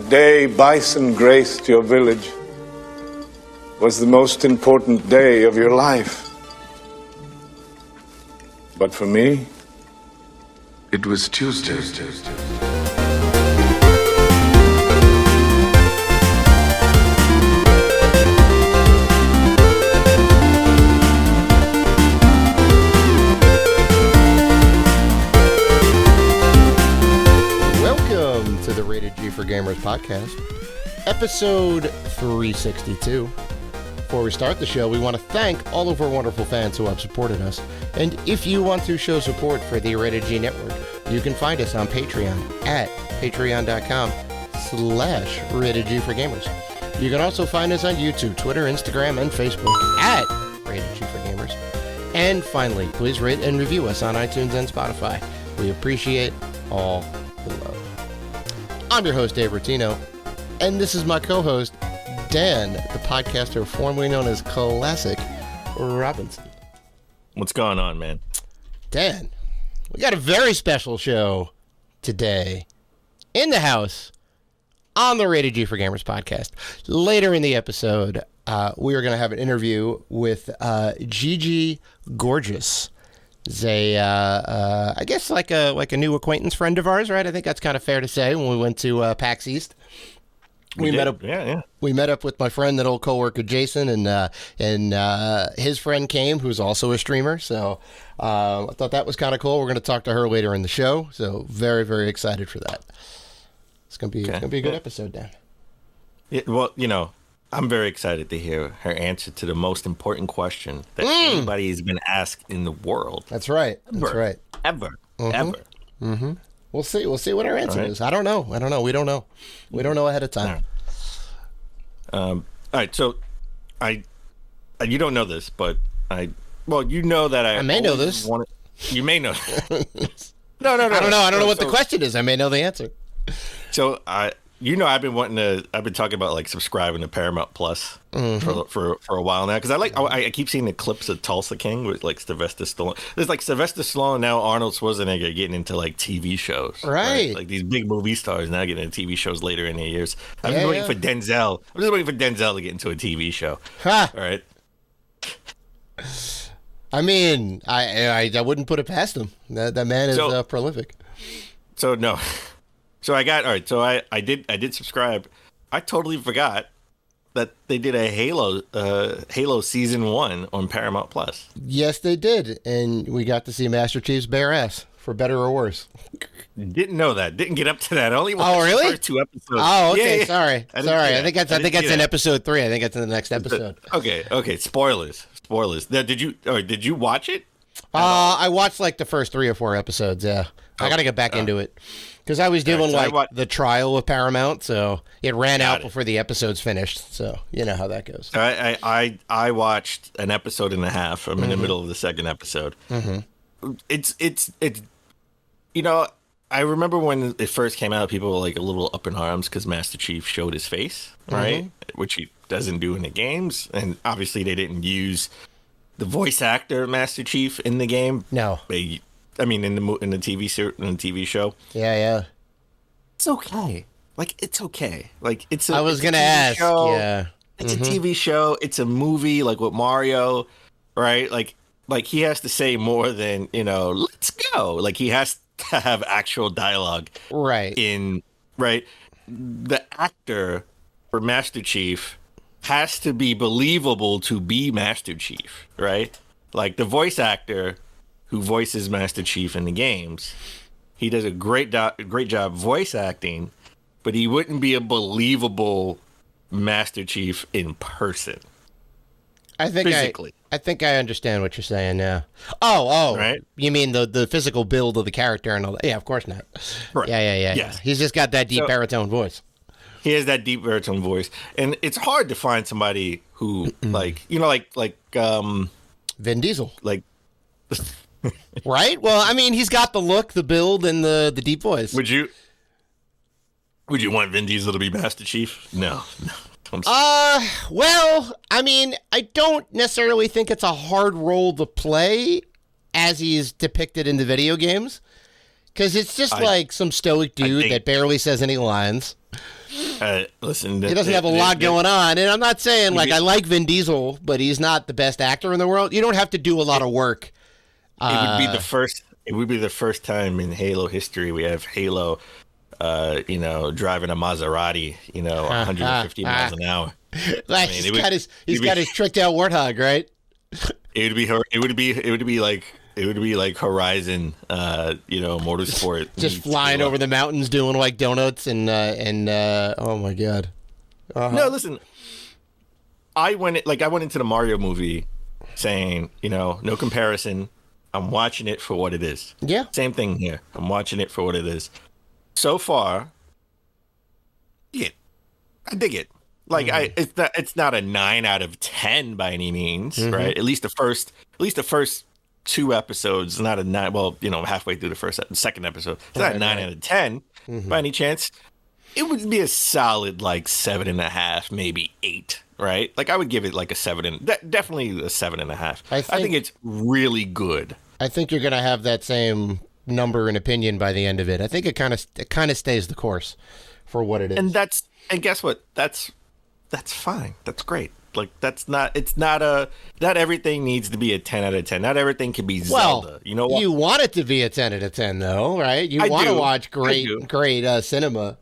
The day bison graced your village was the most important day of your life. But for me, it was Tuesday. Welcome to the Rated G for Gamers podcast, episode 362. Before we start the show, we want to thank all of our wonderful fans who have supported us. And if you want to show support for the Rated G Network, you can find us on Patreon at patreon.com/Rated for Gamers. You can also find us on YouTube, Twitter, Instagram, and Facebook at Rated G for Gamers. And finally, please rate and review us on iTunes and Spotify. We appreciate all the love. I'm your host, Dave Rotino, and this is my co-host, Dan, the podcaster formerly known as Classic Robinson. What's going on, man? Dan, we got a very special show today in the house on the Rated G for Gamers podcast. Later in the episode, we are going to have an interview with GGGorgeous. He's I guess like a new acquaintance friend of ours, right? I think that's kind of fair to say. When we went to PAX East, we met up. Yeah. We met up with my friend, that old coworker Jason, and his friend came, who's also a streamer. So I thought that was kind of cool. We're going to talk to her later in the show. So very, very excited for that. It's gonna be a good episode, Dan. Yeah, well, I'm very excited to hear her answer to the most important question that anybody's been asked in the world. That's right. Ever. Mm-hmm. We'll see what our answer is. I don't know. We don't know. We don't know ahead of time. All right. So, you don't know this, but you know that I may know this. You may know. No. I don't know. I don't know what the question is. I may know the answer. So I've been talking about like subscribing to Paramount Plus for a while now, because I keep seeing the clips of Tulsa King with like Sylvester Stallone. There's like Sylvester Stallone, now Arnold Schwarzenegger getting into like TV shows, right? Like these big movie stars now getting into TV shows later in their years. I'm just waiting for Denzel. I'm just waiting for Denzel to get into a TV show. Ha! All right. I mean, I wouldn't put it past him. That man is prolific. So no. So I did subscribe. I totally forgot that they did a Halo season 1 on Paramount Plus. Yes, they did, and we got to see Master Chief's bare ass, for better or worse. Didn't know that. Didn't get up to that. Only watched the first 2 episodes. Oh, okay. Yeah. Sorry. I think that's in episode 3. I think that's in the next episode. Okay. Spoilers. Now, did you watch it? I watched like the first 3 or 4 episodes. Yeah, I got to get back into it. Because I was doing the trial of Paramount, so it ran out before the episode's finished. So you know how that goes. I watched an episode and a half. I'm in the middle of the second episode. Mm-hmm. It's I remember when it first came out, people were like a little up in arms because Master Chief showed his face, right? Which he doesn't do in the games, and obviously they didn't use the voice actor Master Chief in the game. No. In the TV show. Yeah. It's okay. It's okay. I was gonna ask. Show. Yeah. It's a TV show. It's a movie, like with Mario, right? Like he has to say more than, let's go. Like he has to have actual dialogue. Right. The actor for Master Chief has to be believable to be Master Chief, right? Like the voice actor who voices Master Chief in the games, he does a great job voice acting, but he wouldn't be a believable Master Chief in person. I think I understand what you're saying now. Oh, right? You mean the physical build of the character and all that? Yeah, of course not. Right. Yeah. Yes. He's just got that deep baritone voice. He has that deep baritone voice, and it's hard to find somebody who like Vin Diesel, like. Right? Well, I mean, he's got the look, the build, and the deep voice. Would you want Vin Diesel to be Master Chief? No. Well, I mean, I don't necessarily think it's a hard role to play as he's depicted in the video games, because it's just like some stoic dude that barely says any lines. Listen, he doesn't have a lot going on, and I'm not saying like I like Vin Diesel, but he's not the best actor in the world. You don't have to do a lot of work. It would be the first. It would be the first time in Halo history we have Halo, driving a Maserati, 150 miles an hour. Like, he's got his tricked out warthog, right? It would be like Horizon, Motorsport. Just flying over the mountains doing like donuts and oh my god. No, listen. I went into the Mario movie saying, no comparison. I'm watching it for what it is. Yeah. Same thing here. I'm watching it for what it is. So far, yeah, I dig it. Like it's not a 9 out of 10 by any means, right? At least the first 2 episodes, not a 9. Well, halfway through the second episode, it's not a 9 out of 10 by any chance. It would be a solid like 7.5, maybe 8, right? Like I would give it like a 7, definitely a 7.5. I think it's really good. I think you're gonna have that same number and opinion by the end of it. I think it kind of stays the course for what it is. And guess what? That's fine. That's great. Like not everything needs to be a 10 out of 10. Not everything can be Zelda. Well, you know what? You want it to be a 10 out of 10 though, right? You want to watch great cinema.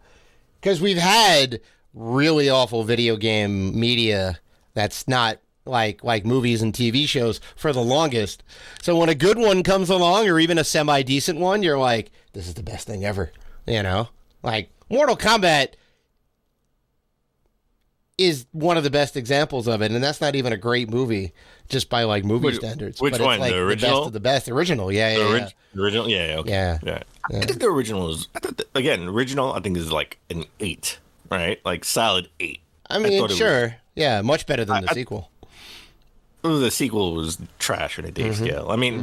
Because we've had really awful video game media that's not like movies and TV shows for the longest. So when a good one comes along, or even a semi-decent one, you're like, this is the best thing ever. Like Mortal Kombat is one of the best examples of it, and that's not even a great movie just by like movie standards. Which but one? It's like the original? The best of the best. Original, yeah. The original? Yeah, okay. Yeah. I think the original is, original I think is like an 8, right? Like solid 8. I mean, sure. Yeah, much better than the sequel. The sequel was trash on a day scale. I mean,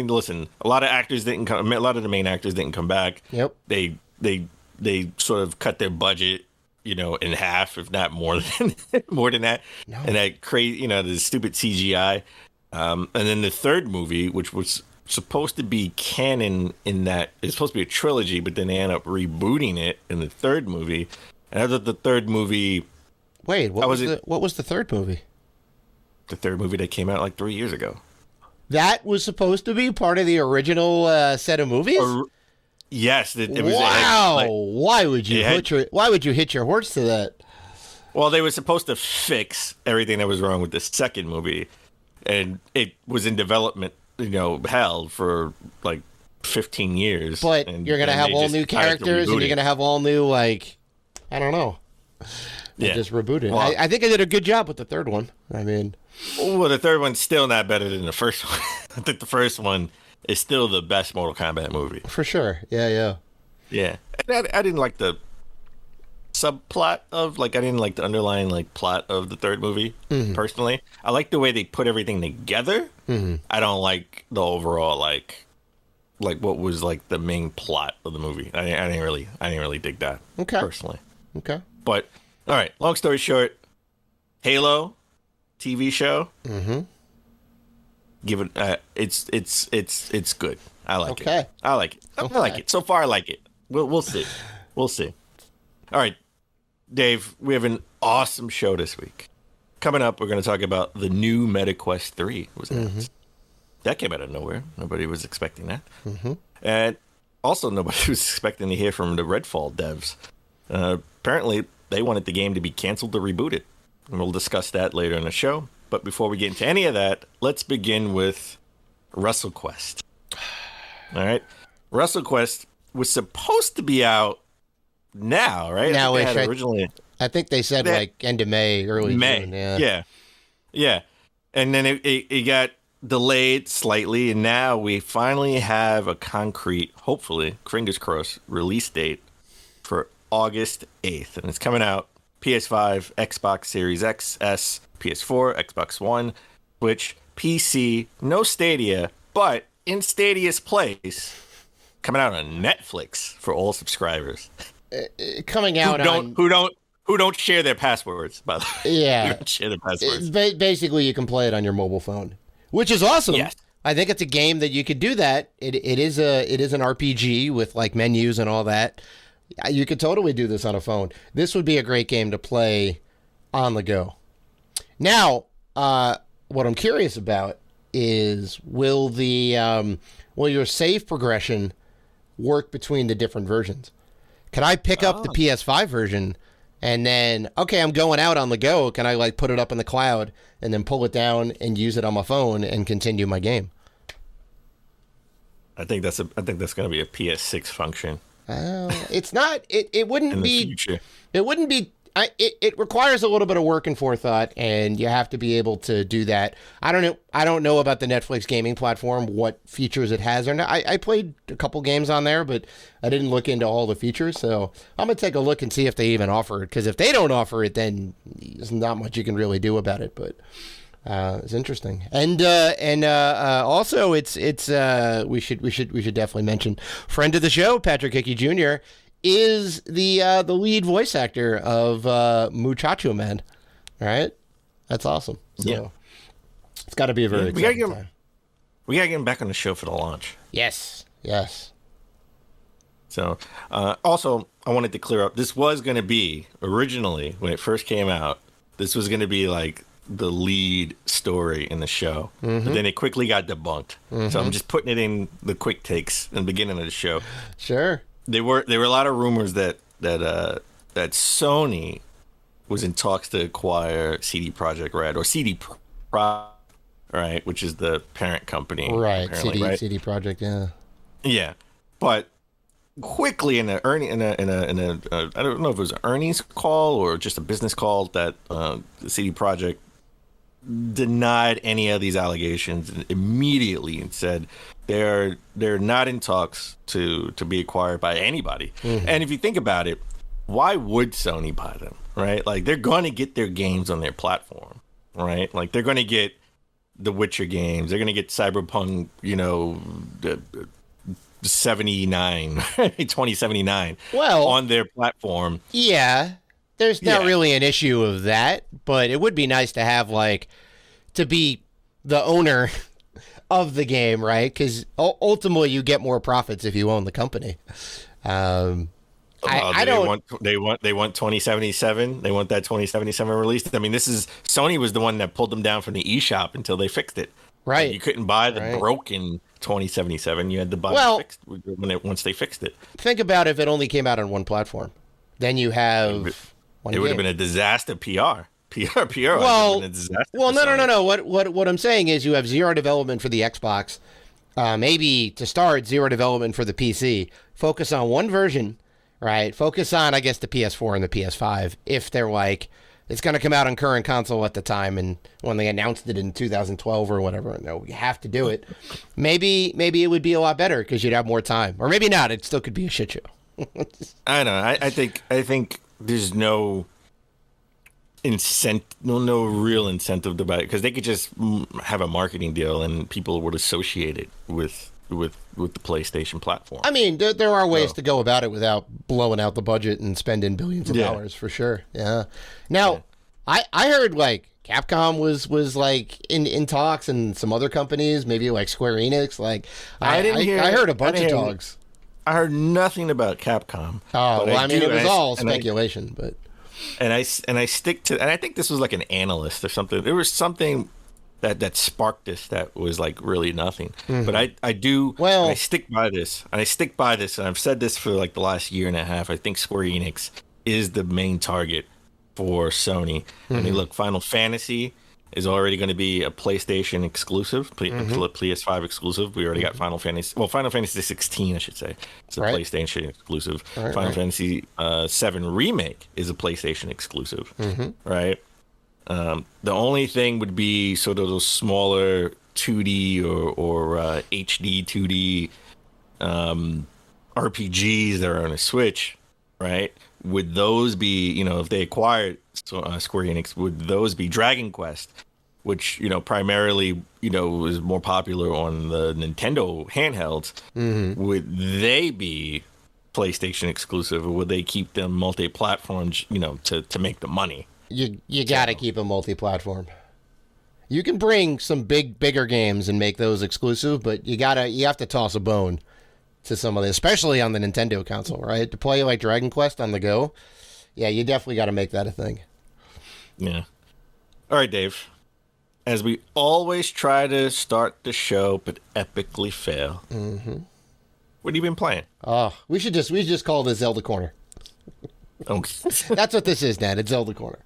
listen, a lot of the main actors didn't come back. Yep. They sort of cut their budget, in half, if not more than that. No. And that crazy, the stupid CGI. And then the third movie, which was supposed to be canon in that it's supposed to be a trilogy, but then they end up rebooting it in the third movie. And I thought the third movie. Wait, what was the third movie? The third movie that came out like 3 years ago. That was supposed to be part of the original set of movies? Yes, it was. Wow! Why would you hitch your horse to that? Well, they were supposed to fix everything that was wrong with the second movie, and it was in development, hell for like 15 years. But you're gonna have all new characters, and you're gonna have all new I don't know. Just reboot it. Well, I think I did a good job with the third one. I mean, well, the third one's still not better than the first one. I think the first one is still the best Mortal Kombat movie. For sure. Yeah. Yeah. And I didn't like the subplot of, I didn't like the underlying, plot of the third movie, personally. I like the way they put everything together. I don't like the overall, what was, the main plot of the movie. I didn't really dig that, personally. Okay. But, all right, long story short, Halo TV show. Give it. It's good. I like it. I like it. I like it. So far, I like it. We'll see. We'll see. All right, Dave. We have an awesome show this week. Coming up, we're going to talk about the new MetaQuest 3 was announced. That came out of nowhere. Nobody was expecting that. And also, nobody was expecting to hear from the Redfall devs. Apparently, they wanted the game to be canceled or rebooted. And we'll discuss that later in the show. But before we get into any of that, let's begin with WrestleQuest. All right. WrestleQuest was supposed to be out now, right? Now, I think they said end of May, early June. Yeah. And then it got delayed slightly, and now we finally have a concrete, hopefully, fingers crossed, release date for August 8th. And it's coming out PS5, Xbox Series X, S, PS4, Xbox One, Switch, PC, no Stadia, but in Stadia's place, coming out on Netflix for all subscribers. Coming out who don't share their passwords, by the way. Yeah. Who don't share their passwords. Basically, you can play it on your mobile phone, which is awesome. Yes. I think it's a game that you could do that. It is an RPG with menus and all that. You could totally do this on a phone. This would be a great game to play on the go. Now, what I'm curious about is will your save progression work between the different versions? Can I pick up the PS5 version and then, okay, I'm going out on the go. Can I like put it up in the cloud and then pull it down and use it on my phone and continue my game? I think that's going to be a PS6 function. It's not. It wouldn't in be. The future. It wouldn't be. It requires a little bit of work and forethought, and you have to be able to do that. I don't know about the Netflix gaming platform, what features it has or not. I played a couple games on there, but I didn't look into all the features. So I'm gonna take a look and see if they even offer it. Because if they don't offer it, then there's not much you can really do about it. But it's interesting, and also it's we should definitely mention friend of the show, Patrick Hickey Jr. is the lead voice actor of Muchacho Man. All right, that's awesome. So it's got to be a very exciting time. We gotta get him back on the show for the launch. Yes. So, also, I wanted to clear up. This was going to be originally when it first came out. This was going to be like the lead story in the show, but then it quickly got debunked. So I'm just putting it in the quick takes in the beginning of the show. Sure. There were a lot of rumors that Sony was in talks to acquire CD Projekt Red or CD Projekt, right, which is the parent company, right? CD Projekt, yeah. But quickly in a I don't know if it was an earnings call or just a business call that CD Projekt denied any of these allegations immediately and said they're not in talks to be acquired by anybody. And if you think about it, why would Sony buy them, right? Like they're going to get their games on their platform, right? Like they're going to get the Witcher games, they're going to get Cyberpunk, 2079 on their platform. Yeah. There's not really an issue of that, but it would be nice to have to be the owner of the game, right? Because ultimately you get more profits if you own the company. They want 2077. They want that 2077 released. I mean, Sony was the one that pulled them down from the eShop until they fixed it. Right. You couldn't buy the broken 2077. You had to buy it fixed once they fixed it. Think about if it only came out on one platform. Then you have it would have been a disaster PR. PR would have been a disaster. Well, no. What I'm saying is you have zero development for the Xbox. Maybe to start, zero development for the PC. Focus on one version, right? Focus on, I guess, the PS4 and the PS5. If they're it's going to come out on current console at the time, and when they announced it in 2012 or whatever, no, we have to do it. Maybe it would be a lot better because you'd have more time, or maybe not. It still could be a shit show. I don't know. I think there's no real incentive to buy it because they could just have a marketing deal and people would associate it with the PlayStation platform. I mean, there are ways to go about it without blowing out the budget and spending billions of dollars for sure. Yeah. Now, I heard Capcom was in talks and some other companies, maybe Square Enix. I heard a bunch of talks. I heard nothing about Capcom. Oh, well, it was all speculation, but. And I stick to, and I think this was an analyst or something. There was something that sparked this that was really nothing. But I stick by this, and I've said this for the last year and a half. I think Square Enix is the main target for Sony. I mean, look, Final Fantasy is already going to be a PlayStation exclusive, PS5 exclusive. We already got Final Fantasy 16, I should say. It's a PlayStation exclusive. Final Fantasy 7 Remake is a PlayStation exclusive, right? The only thing would be sort of those smaller 2D or HD 2D RPGs that are on a Switch, right? Would those be, if they acquired Square Enix, would those be Dragon Quest, which, primarily, is more popular on the Nintendo handhelds? Would they be PlayStation exclusive, or would they keep them multi-platform, to make the money? You got to keep them multi-platform. You can bring some bigger games and make those exclusive, but you have to toss a bone to some of this, especially on the Nintendo console, right? To play like Dragon Quest on the go, yeah, you definitely got to make that a thing. Yeah. All right, Dave. As we always try to start the show, but epically fail. Mm-hmm. What have you been playing? Oh, we should just call this Zelda Corner. Oh. That's what this is, Nat. It's Zelda Corner.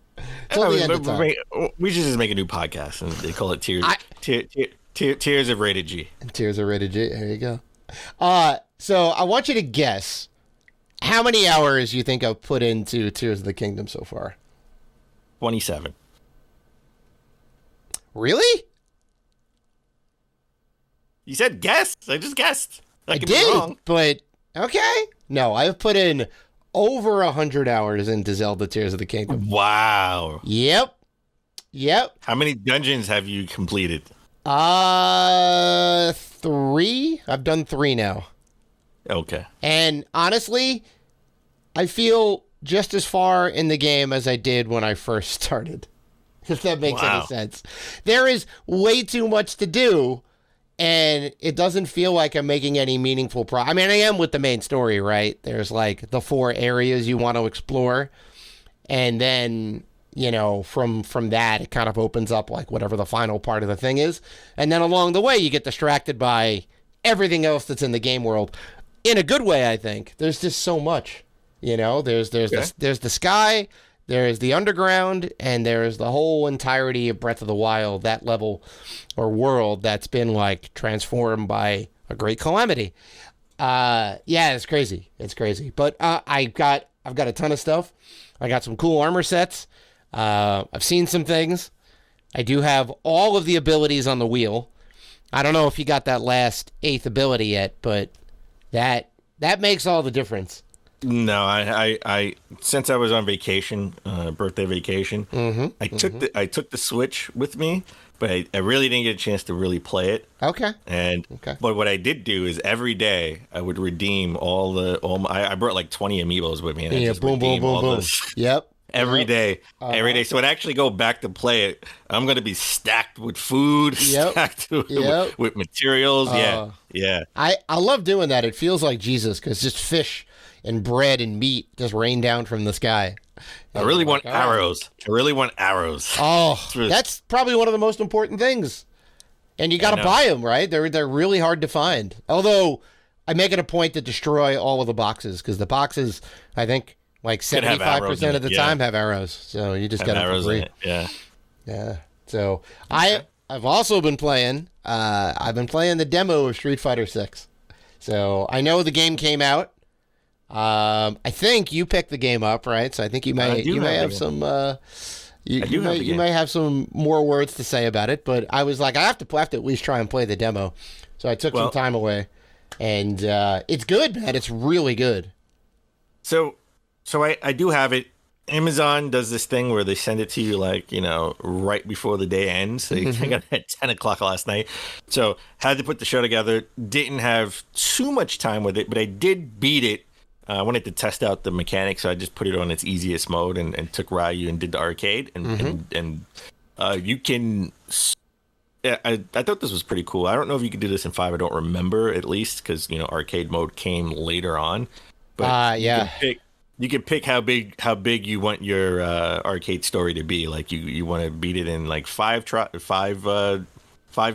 Till the end of time. We should just make a new podcast, and they call it Tears of Rated G. Tears of Rated G. There you go. So I want you to guess how many hours you think I've put into Tears of the Kingdom so far. 27. Really? You said guess. I just guessed. I did, but okay. No, I've put in over 100 hours into Zelda Tears of the Kingdom. Wow. Yep. How many dungeons have you completed? 3. I've done 3 now. Okay. And honestly, I feel just as far in the game as I did when I first started. If that makes any sense. There is way too much to do, and it doesn't feel like I'm making any meaningful I mean, I am with the main story, right? There's like the 4 areas you want to explore, and then, you know, from that, it kind of opens up like whatever the final part of the thing is. And then along the way, you get distracted by everything else that's in the game world. In a good way, I think. There's just so much, you know? There's the sky, there's the underground, and there's the whole entirety of Breath of the Wild, that level or world that's been like transformed by a great calamity. Yeah, it's crazy. It's crazy. But I've got a ton of stuff. I got some cool armor sets. I've seen some things. I do have all of the abilities on the wheel. I don't know if you got that last 8th ability yet, but that makes all the difference. No, I since I was on vacation, birthday vacation, I took the Switch with me, but I really didn't get a chance to really play it. Okay. But what I did do is every day I would redeem I brought like 20 amiibos with me, and I just boom. Yep. Every day. So when I actually go back to play it, I'm going to be stacked with food, stacked with materials. Yeah. I love doing that. It feels like Jesus, because just fish and bread and meat just rain down from the sky. I really want arrows. Oh, that's probably one of the most important things. And you got to buy them, right? They're really hard to find. Although I make it a point to destroy all of the boxes, because the boxes, I think, like 75% of the time have arrows. So you just got to free. Yeah. So I've also been playing. I've been playing the demo of Street Fighter 6. So I know the game came out. I think you picked the game up, right? So I think you may have some more words to say about it. But I was like, I have to at least try and play the demo. So I took some time away, and it's good, man. It's really good. So I do have it. Amazon does this thing where they send it to you, like, you know, right before the day ends. So I got it at 10 o'clock last night. So had to put the show together. Didn't have too much time with it, but I did beat it. I wanted to test out the mechanics, so I just put it on its easiest mode and took Ryu and did the arcade. And you can... Yeah, I thought this was pretty cool. I don't know if you could do this in 5. I don't remember, at least, because, you know, arcade mode came later on. But you can pick how big you want your arcade story to be. Like you want to beat it in like 5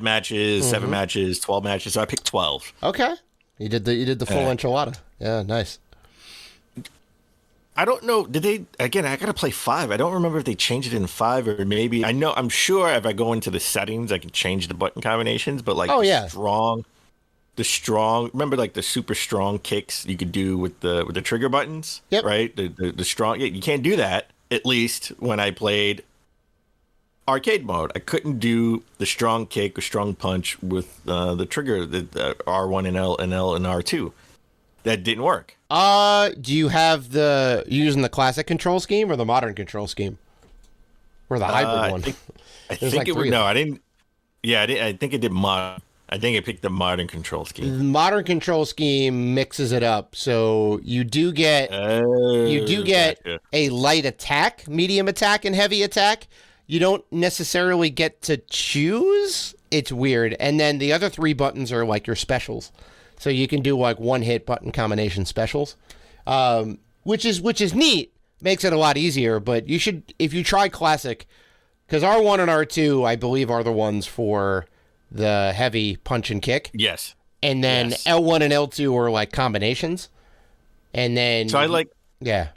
matches, 7 matches, 12 matches. So I picked 12. Okay, you did the full enchilada. Yeah, nice. I don't know. Did they? Again, I gotta play 5. I don't remember if they changed it in 5 or maybe. I'm sure if I go into the settings, I can change the button combinations. But like, the strong. Remember, like the super strong kicks you could do with the trigger buttons. Yep. Right. The strong. You can't do that. At least when I played arcade mode, I couldn't do the strong kick or strong punch with the trigger, the R1 and L and R2. That didn't work. Do you have using the classic control scheme or the modern control scheme? Or the hybrid one? I think it was, no, I didn't. Yeah, I think it did modern. I think I picked the modern control scheme. The modern control scheme mixes it up. So you do get a light attack, medium attack, and heavy attack. You don't necessarily get to choose. It's weird. And then the other 3 buttons are like your specials. so you can do like one-hit button combination specials, which is neat. Makes it a lot easier. But you should, if you try classic, because R1 and R2, I believe, are the ones for the heavy punch and kick. Yes. And then L1 and L2 are like combinations. And then so I like yeah.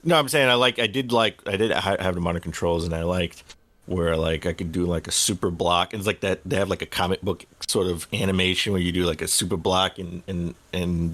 No, I'm saying I did have the modern controls, and I liked where like I could do like a super block, and it's like that they have like a comic book sort of animation where you do like a super block and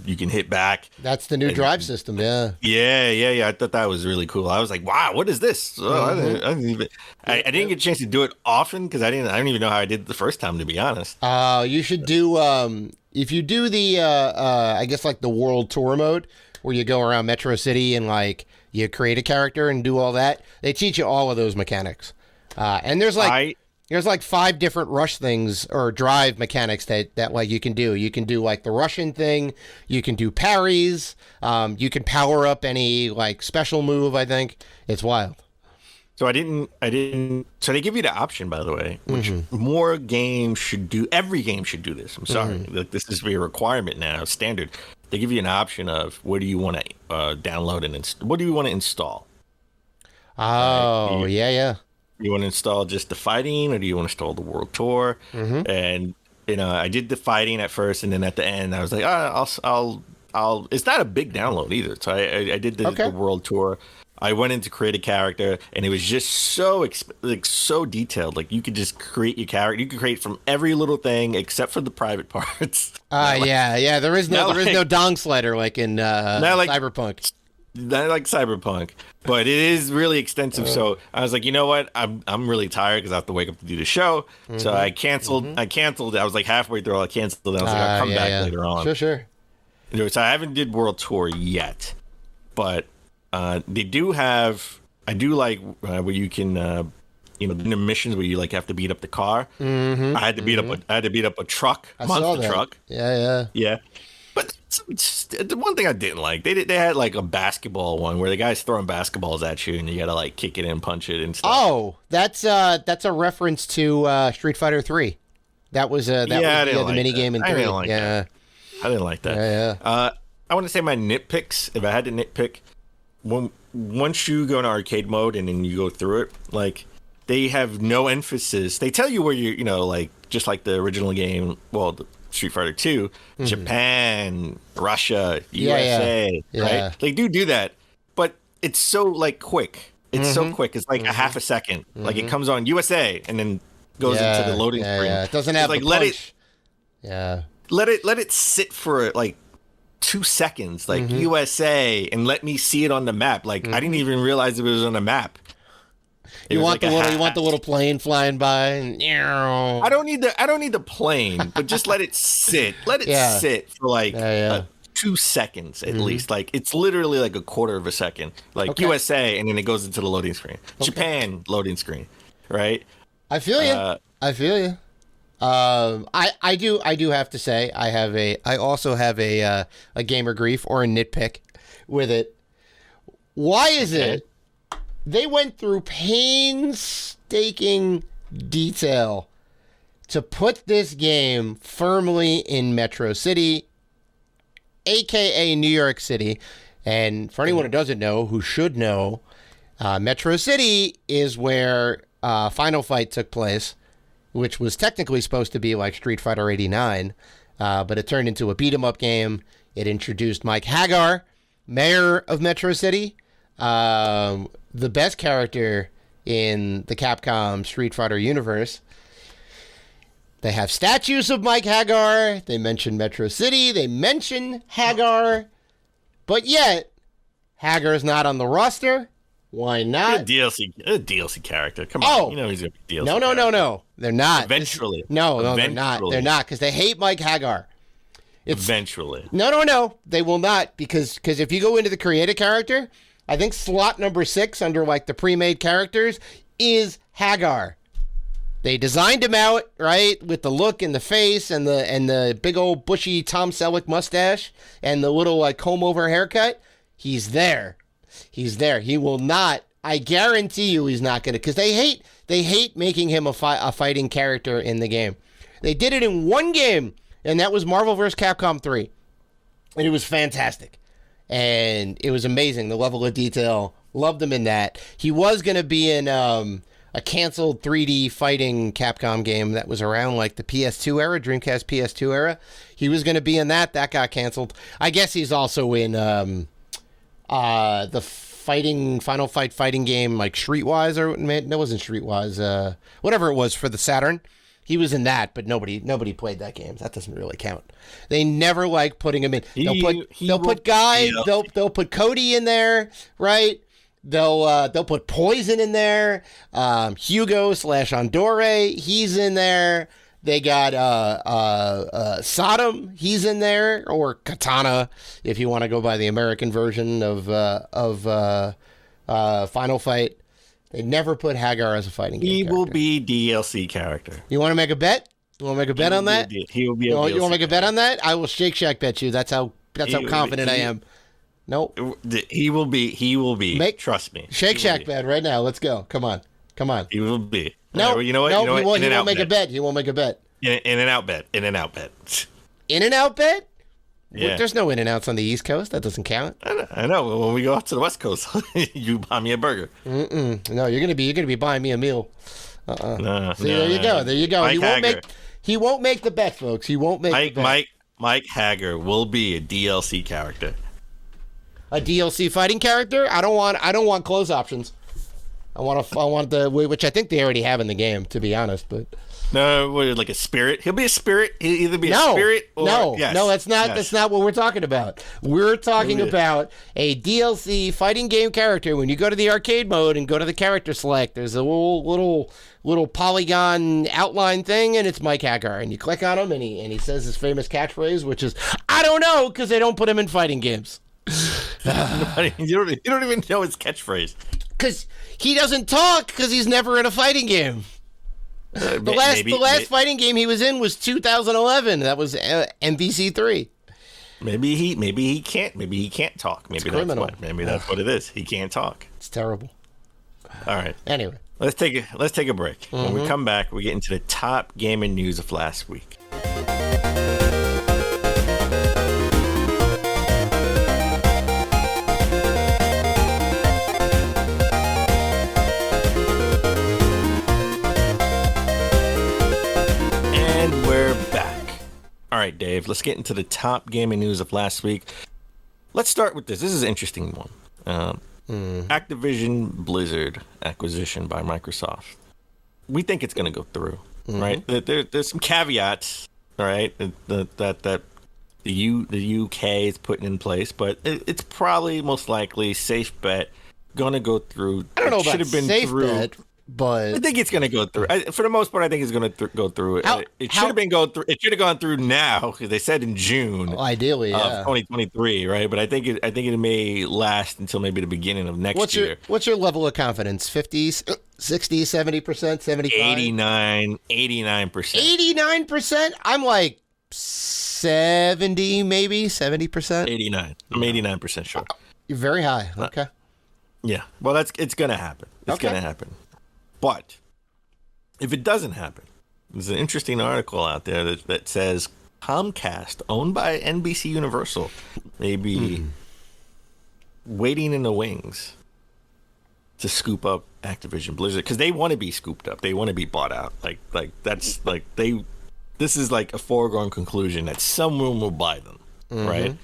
you can hit back. That's the new drive system, yeah. Yeah. I thought that was really cool. I was like, wow, what is this? I didn't get a chance to do it often because I don't even know how I did it the first time, to be honest. You should do if you do the I guess like the world tour mode where you go around Metro City and like you create a character and do all that. They teach you all of those mechanics. And there's like 5 different rush things or drive mechanics that like you can do. You can do like the Russian thing. You can do parries. You can power up any like special move. I think it's wild. So I didn't. So they give you the option, by the way, which more games should do. Every game should do this. I'm sorry, like, this is a requirement now, standard. They give you an option of what do you want to download and what do you want to install. Oh, yeah. You want to install just the fighting, or do you want to install the world tour? And I did the fighting at first, and then at the end, I was like, I'll. It's not a big download either. So I did the world tour. I went in to create a character, and it was just so so detailed. Like you could just create your character. You could create from every little thing except for the private parts. Yeah. There is no dong slider like in Cyberpunk. Not like Cyberpunk, but it is really extensive. So I was like, you know what? I'm really tired because I have to wake up to do the show. So I canceled. I was like halfway through. I canceled. And I was like, I'll come back later on. Sure. So I haven't did World Tour yet, but they do have. I do like where you can, the missions where you like have to beat up the car. I had to beat up a truck, monster truck. Yeah. But the one thing I didn't like, they had like a basketball one where the guy's throwing basketballs at you and you gotta like kick it and punch it and stuff. Oh, that's a reference to Street Fighter 3. That was the mini game in 3. I didn't like that. I didn't like that. Yeah. I want to say my nitpicks. If I had to nitpick, once you go in arcade mode and then you go through it, like they have no emphasis. They tell you where like just like the original game. Well. Street Fighter 2, Japan, Russia, USA, right? They do that, but it's so like quick. It's so quick. It's like a half a second. Like it comes on USA and then goes into the loading screen. It doesn't have like the punch. Let let it sit for like 2 seconds, like USA, and let me see it on the map. Like I didn't even realize it was on the map. You want the little plane flying by, and I don't need the plane, but just let it sit. Let it sit for like 2 seconds at least. Like it's literally like a quarter of a second. Like USA, and then it goes into the loading screen. Japan loading screen, right? I feel you. I do have to say I also have a gamer grief or a nitpick with it. Why is it? They went through painstaking detail to put this game firmly in Metro City, a.k.a. New York City. And for anyone who doesn't know, who should know, Metro City is where Final Fight took place, which was technically supposed to be like Street Fighter 89, but it turned into a beat-em-up game. It introduced Mike Hagar, mayor of Metro City, the best character in the Capcom Street Fighter universe. They have statues of Mike Hagar. They mention Metro City. They mention Hagar. But yet, Hagar is not on the roster. Why not? A DLC character. Come on. You know he's going to be DLC No. They're not. Eventually. No, they're not. They're not, because they hate Mike Hagar. Eventually. No. They will not, because if you go into the creative character, I think slot number 6 under like the pre-made characters is Hagar. They designed him out, right, with the look and the face and the big old bushy Tom Selleck mustache and the little like comb over haircut. He's there. He will not. I guarantee you, he's not gonna, because they hate making him a fighting character in the game. They did it in one game and that was Marvel vs. Capcom 3. And it was fantastic. And it was amazing, the level of detail. Loved him in that. He was going to be in a canceled 3D fighting Capcom game that was around like the PS2 era, Dreamcast PS2 era. He was going to be in that. That got canceled. I guess he's also in the Final Fight fighting game like Streetwise, or no, it wasn't Streetwise. Whatever it was for the Saturn. He was in that, but nobody played that game. That doesn't really count. They never like putting him in. They'll put Guy. Yeah. They'll put Cody in there, right? They'll put Poison in there. Hugo / Andore, he's in there. They got Sodom, he's in there, or Katana, if you want to go by the American version of Final Fight. They never put Hagar as a fighting game character. He will be DLC character. You want to make a bet? You want to make a bet on that? He will be. You want to make a bet on that? I will Shake Shack bet you. That's how confident I am. Nope. He will be. He will be. Trust me. Shake Shack bet right now. Let's go. Come on. He will be. No. You know what? No. He won't make a bet. He won't make a bet. In and out bet. In and out bet? Yeah. There's no In-N-Outs on the East Coast. That doesn't count. I know. When we go out to the West Coast, you buy me a burger. No, you're gonna be buying me a meal. No, See, there you go. There you go. He won't make the bet, folks. He won't make the bet. Mike Hagar will be a DLC character. A DLC fighting character? I don't want close options. I want the, which I think they already have in the game, to be honest, but. No, like a spirit. He'll be a spirit. He'll either be a spirit or no. Yes. No, that's not what we're talking about. We're talking about a DLC fighting game character. When you go to the arcade mode and go to the character select, there's a little polygon outline thing, and it's Mike Hagar. And you click on him, and he says his famous catchphrase, which is, "I don't know," because they don't put him in fighting games. You don't even know his catchphrase. Because he doesn't talk, because he's never in a fighting game. The last fighting game he was in was 2011. That was MVC3. Maybe he can't talk. Maybe that's what it is. He can't talk. It's terrible. All right. Anyway, let's take a break. When we come back, we get into the top gaming news of last week. All right, Dave, let's get into the top gaming news of last week. Let's start with this. This is an interesting one. Activision Blizzard acquisition by Microsoft. We think it's going to go through, right? There's some caveats, all right, that the UK is putting in place, but it's probably most likely safe bet going to go through. I don't know about safe bet. But I think it's going to go through. For the most part, I think it's going to go through. It should have gone through now, because they said in June, ideally, of 2023, right? But I think it may last until maybe the beginning of next year. What's your level of confidence? 50, 60, 70%, 75? 89%. 89%? I'm like 70, maybe 70%. 89. I'm 89% sure. You're very high. Okay. Yeah. Well, it's going to happen. It's going to happen. But if it doesn't happen, there's an interesting article out there that says Comcast, owned by NBC Universal, may be waiting in the wings to scoop up Activision Blizzard, because they want to be scooped up. They want to be bought out. This is like a foregone conclusion that someone will buy them, right?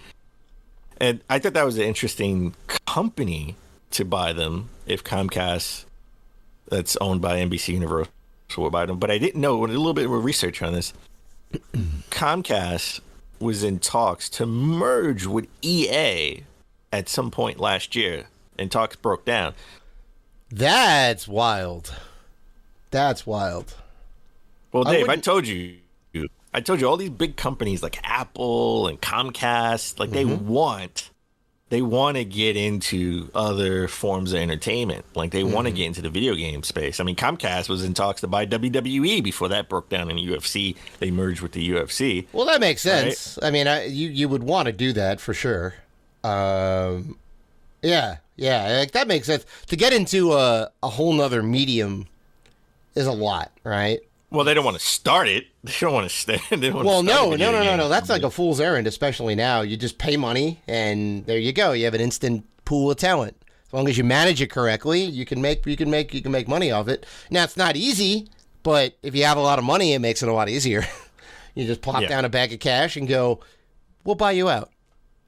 And I thought that was an interesting company to buy them if Comcast, that's owned by NBC Universal, will buy them. But I didn't know, a little bit of research on this, Comcast was in talks to merge with EA at some point last year, and talks broke down. That's wild. Well, Dave, I told you all these big companies like Apple and Comcast, like they want to get into other forms of entertainment. Like they want to get into the video game space. I mean, Comcast was in talks to buy WWE before that broke down in UFC. They merged with the UFC. Well, that makes sense. Right? I mean, you would want to do that for sure. Yeah, like that makes sense. To get into a whole nother medium is a lot, right? Well, they don't want to start it. They don't want to stay. Well, no. That's like a fool's errand, especially now. You just pay money, and there you go. You have an instant pool of talent. As long as you manage it correctly, you can make money off it. Now, it's not easy, but if you have a lot of money, it makes it a lot easier. You just plop down a bag of cash and go, "We'll buy you out."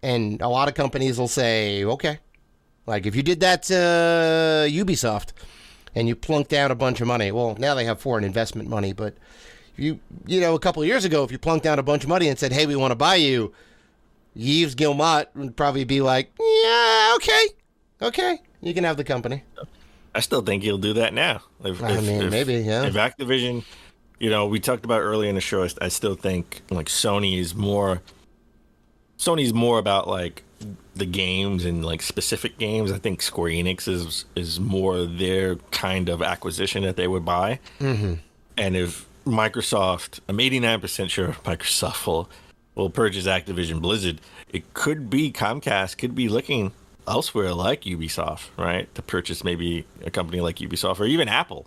And a lot of companies will say, "Okay." Like if you did that to Ubisoft, and you plunk down a bunch of money. Well, now they have foreign investment money, but you know, a couple of years ago, if you plunked down a bunch of money and said, "Hey, we want to buy you," Yves Guillemot would probably be like, "Yeah, okay, you can have the company." I still think he'll do that now. Maybe, yeah. If Activision, we talked about earlier in the show, I still think like Sony's more about like the games and like specific games. I think Square Enix is more their kind of acquisition that they would buy. Mm-hmm. And if Microsoft, I'm 89% sure Microsoft will purchase Activision Blizzard, it could be Comcast could be looking elsewhere like Ubisoft, right? To purchase maybe a company like Ubisoft, or even Apple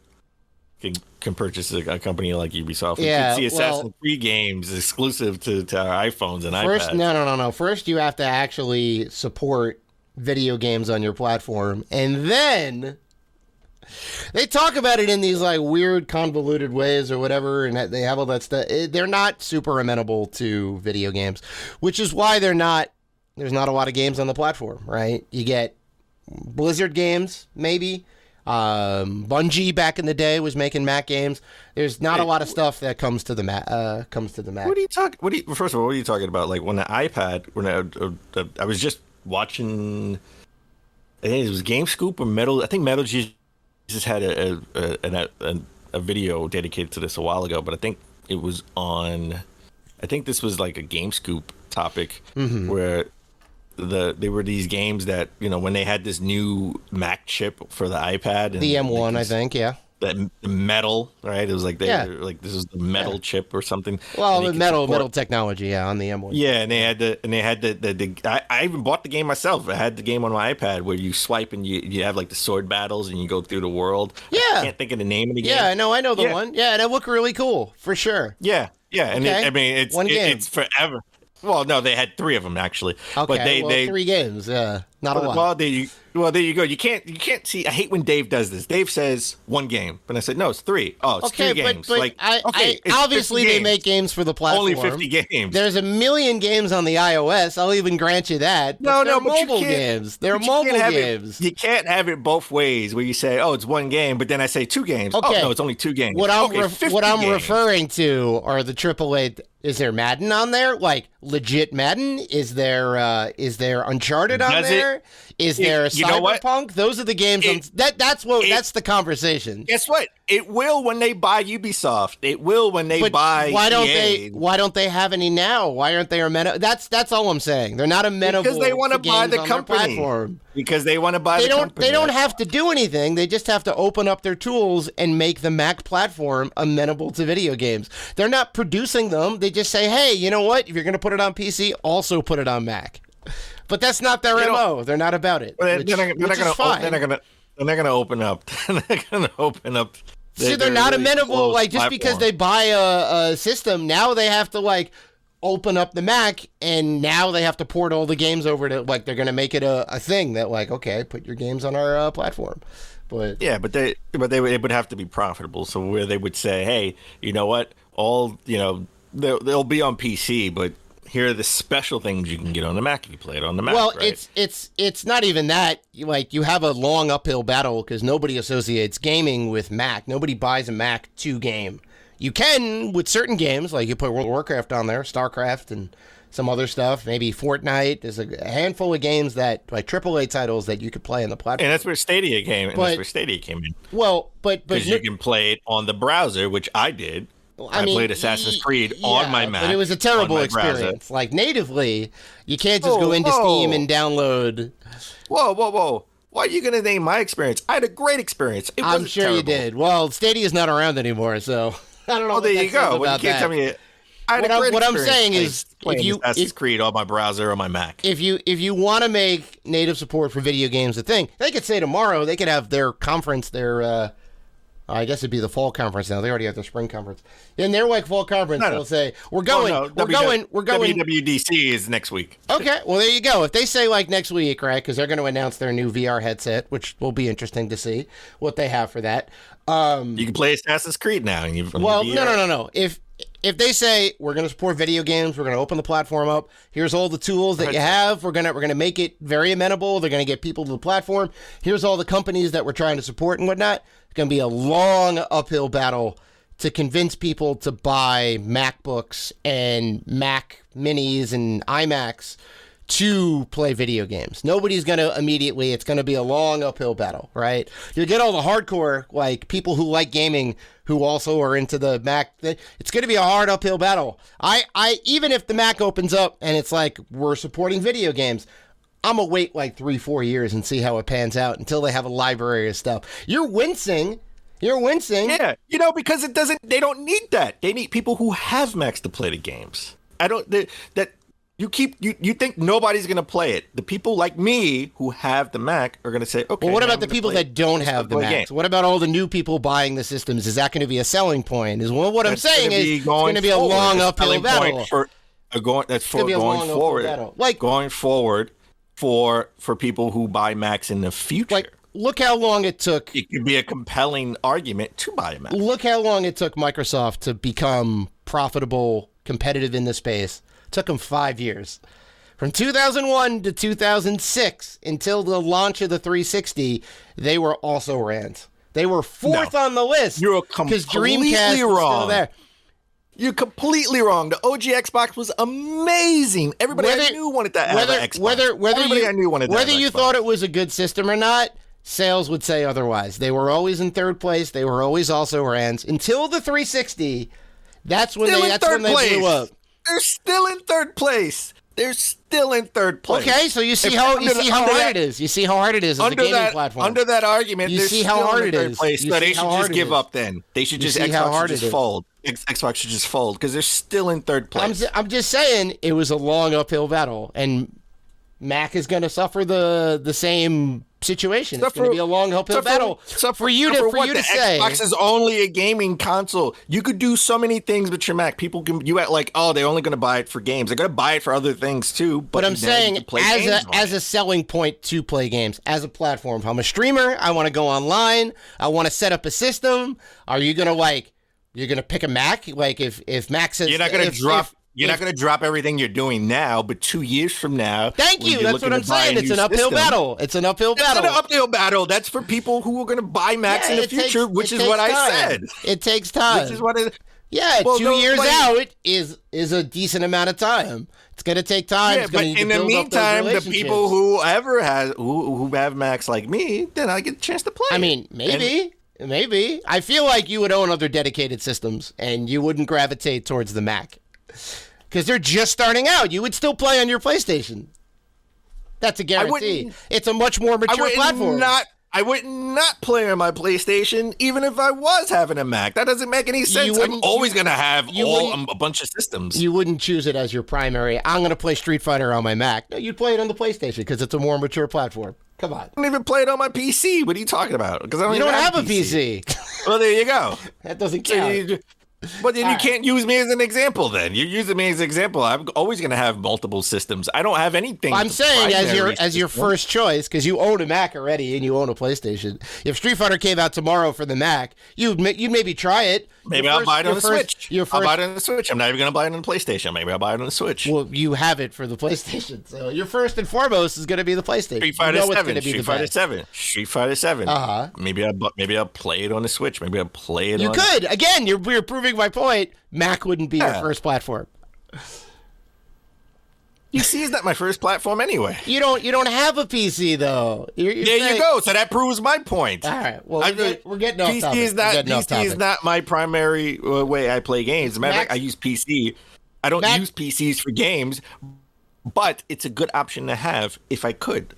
can purchase a company like Ubisoft. Yeah, we could see Assassin's Creed games exclusive to our iPhones and iPads. No. First, you have to actually support video games on your platform, and then they talk about it in these like weird, convoluted ways or whatever, and they have all that stuff. They're not super amenable to video games, which is why there's not a lot of games on the platform, right? You get Blizzard games, maybe. Bungie back in the day was making Mac games. There's not a lot of stuff that comes to the Mac. What are you talking? First of all, what are you talking about? Like when the iPad, I was just watching. I think it was Game Scoop or Metal. I think Metal Jesus had a video dedicated to this a while ago, but I think it was on. I think this was like a Game Scoop topic where there were these games that when they had this new Mac chip for the iPad, and the M1, I think, yeah, that metal, right? It was like like this is the metal chip or something. Well, the metal technology, yeah, on the M1. Yeah, and they had the I even bought the game myself. I had the game on my iPad where you swipe and you have like the sword battles and you go through the world. Yeah, I can't think of the name of the game. Yeah, I know the one. Yeah, that looked really cool for sure. Yeah, and it's forever. Well, no, they had 3 of them actually. Okay, but they 3 games. Not a lot. Well, there you go. You can't see. I hate when Dave does this. Dave says 1 game, but I said no, it's 3. Oh, it's 3 games. But obviously they make games for the platform. Only 50 games. There's a million games on the iOS. I'll even grant you that. But they're mobile games. They're mobile games. You can't have it both ways, where you say, "Oh, it's 1 game," but then I say 2 games. Okay. Oh, no, it's only 2 games. What I'm referring to are the AAA. Is there Madden on there? Like legit Madden? Is there Uncharted on there? Is there Cyberpunk? Those are the games. That's the conversation. Guess what? It will when they buy Ubisoft. It will when they buy. Why don't they have any now? Why aren't they amenable? That's all I'm saying. They're not amenable because they want to buy the company. Platform. Because they want to buy the company. They don't have to do anything. They just have to open up their tools and make the Mac platform amenable to video games. They're not producing them. They just say, "Hey, you know what? If you're going to put it on PC, also put it on Mac." But that's not their MO. They're not about it. They're not going to open up. They're not going to open up. See, they're not amenable. Like just because they buy a system, now they have to like open up the Mac, and now they have to port all the games over to like they're going to make it a thing that like okay, put your games on our platform. But yeah, but it would have to be profitable. So where they would say, hey, you know what, they'll be on PC, but here are the special things you can get on the Mac if you play it on the Mac. Well, right? it's not even that. You have a long uphill battle because nobody associates gaming with Mac. Nobody buys a Mac to game. You can with certain games, like you put World of Warcraft on there, StarCraft, and some other stuff. Maybe Fortnite. There's a handful of games that like AAA titles that you could play on the platform. And that's where Stadia came. That's where Stadia came in. Well, but because you can play it on the browser, which I did. I played Assassin's Creed on my Mac. But it was a terrible experience. Like natively, you can't just go into Steam and download. Whoa. Why are you going to name my experience? I had a great experience. I'm sure you did. Well, Stadia's not around anymore, so I don't know. Oh, there you go. Well, you can't tell me. What I'm saying is, if Assassin's Creed on my browser or my Mac. If you want to make native support for video games a thing, they could say tomorrow they could have their conference, their I guess it'd be the fall conference now. They already have their spring conference. In their fall conference, No. they'll say, we're going. WWDC is next week. Okay, well, there you go. If they say next week, right, because they're going to announce their new VR headset, which will be interesting to see what they have for that. You can play Assassin's Creed now. No. If they say we're going to support video games, we're going to open the platform up. Here's all the tools that you have. We're gonna make it very amenable. They're going to get people to the platform. Here's all the companies that we're trying to support and whatnot. It's going to be a long uphill battle to convince people to buy MacBooks and Mac Minis and iMacs to play video games. Nobody's going to immediately. It's going to be a long uphill battle, right? You get all the hardcore, people who like gaming, who also are into the Mac. It's going to be a hard uphill battle. I even if the Mac opens up and it's we're supporting video games, I'm going to wait 3-4 years and see how it pans out until they have a library of stuff. You're wincing. Yeah, because they don't need that. They need people who have Macs to play the games. You think nobody's going to play it. The people like me who have the Mac are going to say, okay. Well, what about the people that don't have the Macs? What about all the new people buying the systems? Is that going to be a selling point? What I'm saying is it's going to be a long uphill battle. Going forward for people who buy Macs in the future. Look how long it took. It could be a compelling argument to buy a Mac. Look how long it took Microsoft to become profitable, competitive in the space. Took them 5 years. From 2001 to 2006, until the launch of the 360, they were also rans. They were fourth on the list. You're completely wrong. Still there. You're completely wrong. The OG Xbox was amazing. Everybody I knew wanted to have an Xbox. Whether you thought it was a good system or not, sales would say otherwise. They were always in third place. They were always also rans until the 360. That's when they blew up. They're still in third place. Okay, so you see how hard it is. You see how hard it is as a gaming platform. Under that argument, you see how hard it is. So they should just give up then. They should just Xbox should just fold. Xbox should just fold because they're still in third place. I'm just saying it was a long uphill battle, and Mac is going to suffer the same situation. It's going to be a long uphill battle. For you to say Xbox is only a gaming console. You could do so many things with your Mac. People can they're only going to buy it for games. They're going to buy it for other things too. But I'm saying as a selling point to play games as a platform. If I'm a streamer, I want to go online. I want to set up a system. Are you going to you're going to pick a Mac? If Mac says you're not going to drop. You're not going to drop everything you're doing now, but 2 years from now. Thank you. That's what I'm saying. It's an uphill battle. It's an uphill battle. It's an uphill battle. That's for people who are going to buy Macs in the future, which is what I said. It takes time. Which is what it. Yeah, 2 years out is a decent amount of time. It's going to take time. Yeah, but in the meantime, the people who have Macs like me, then I get a chance to play. I mean, maybe. I feel like you would own other dedicated systems, and you wouldn't gravitate towards the Mac. Because they're just starting out. You would still play on your PlayStation. That's a guarantee. It's a much more mature platform. I would not play on my PlayStation even if I was having a Mac. That doesn't make any sense. I'm always going to have a bunch of systems. You wouldn't choose it as your primary. I'm going to play Street Fighter on my Mac. No, you'd play it on the PlayStation because it's a more mature platform. Come on. I don't even play it on my PC. What are you talking about? Because I don't have a PC. Well, there you go. That doesn't count. But then you can't use me as an example then. You're using me as an example. I'm always going to have multiple systems. I don't have anything. I'm saying as your first choice, because you own a Mac already and you own a PlayStation. If Street Fighter came out tomorrow for the Mac, you'd maybe try it. Maybe I'll buy it on the Switch. I'll buy it on the Switch. I'm not even going to buy it on the PlayStation. Maybe I'll buy it on the Switch. Well, you have it for the PlayStation. So your first and foremost is going to be the PlayStation. Street Fighter 7. Uh-huh. Maybe I'll play it on the Switch. Maybe I'll play it on... You could. Again, you're proving my point. Mac wouldn't be your first platform. PC is not my first platform anyway. You don't have a PC though. There you go. So that proves my point. All right. Well, we're getting off topic. PC is not my primary way I play games. As a matter of fact, I use PC. I don't use PCs for games, but it's a good option to have if I could.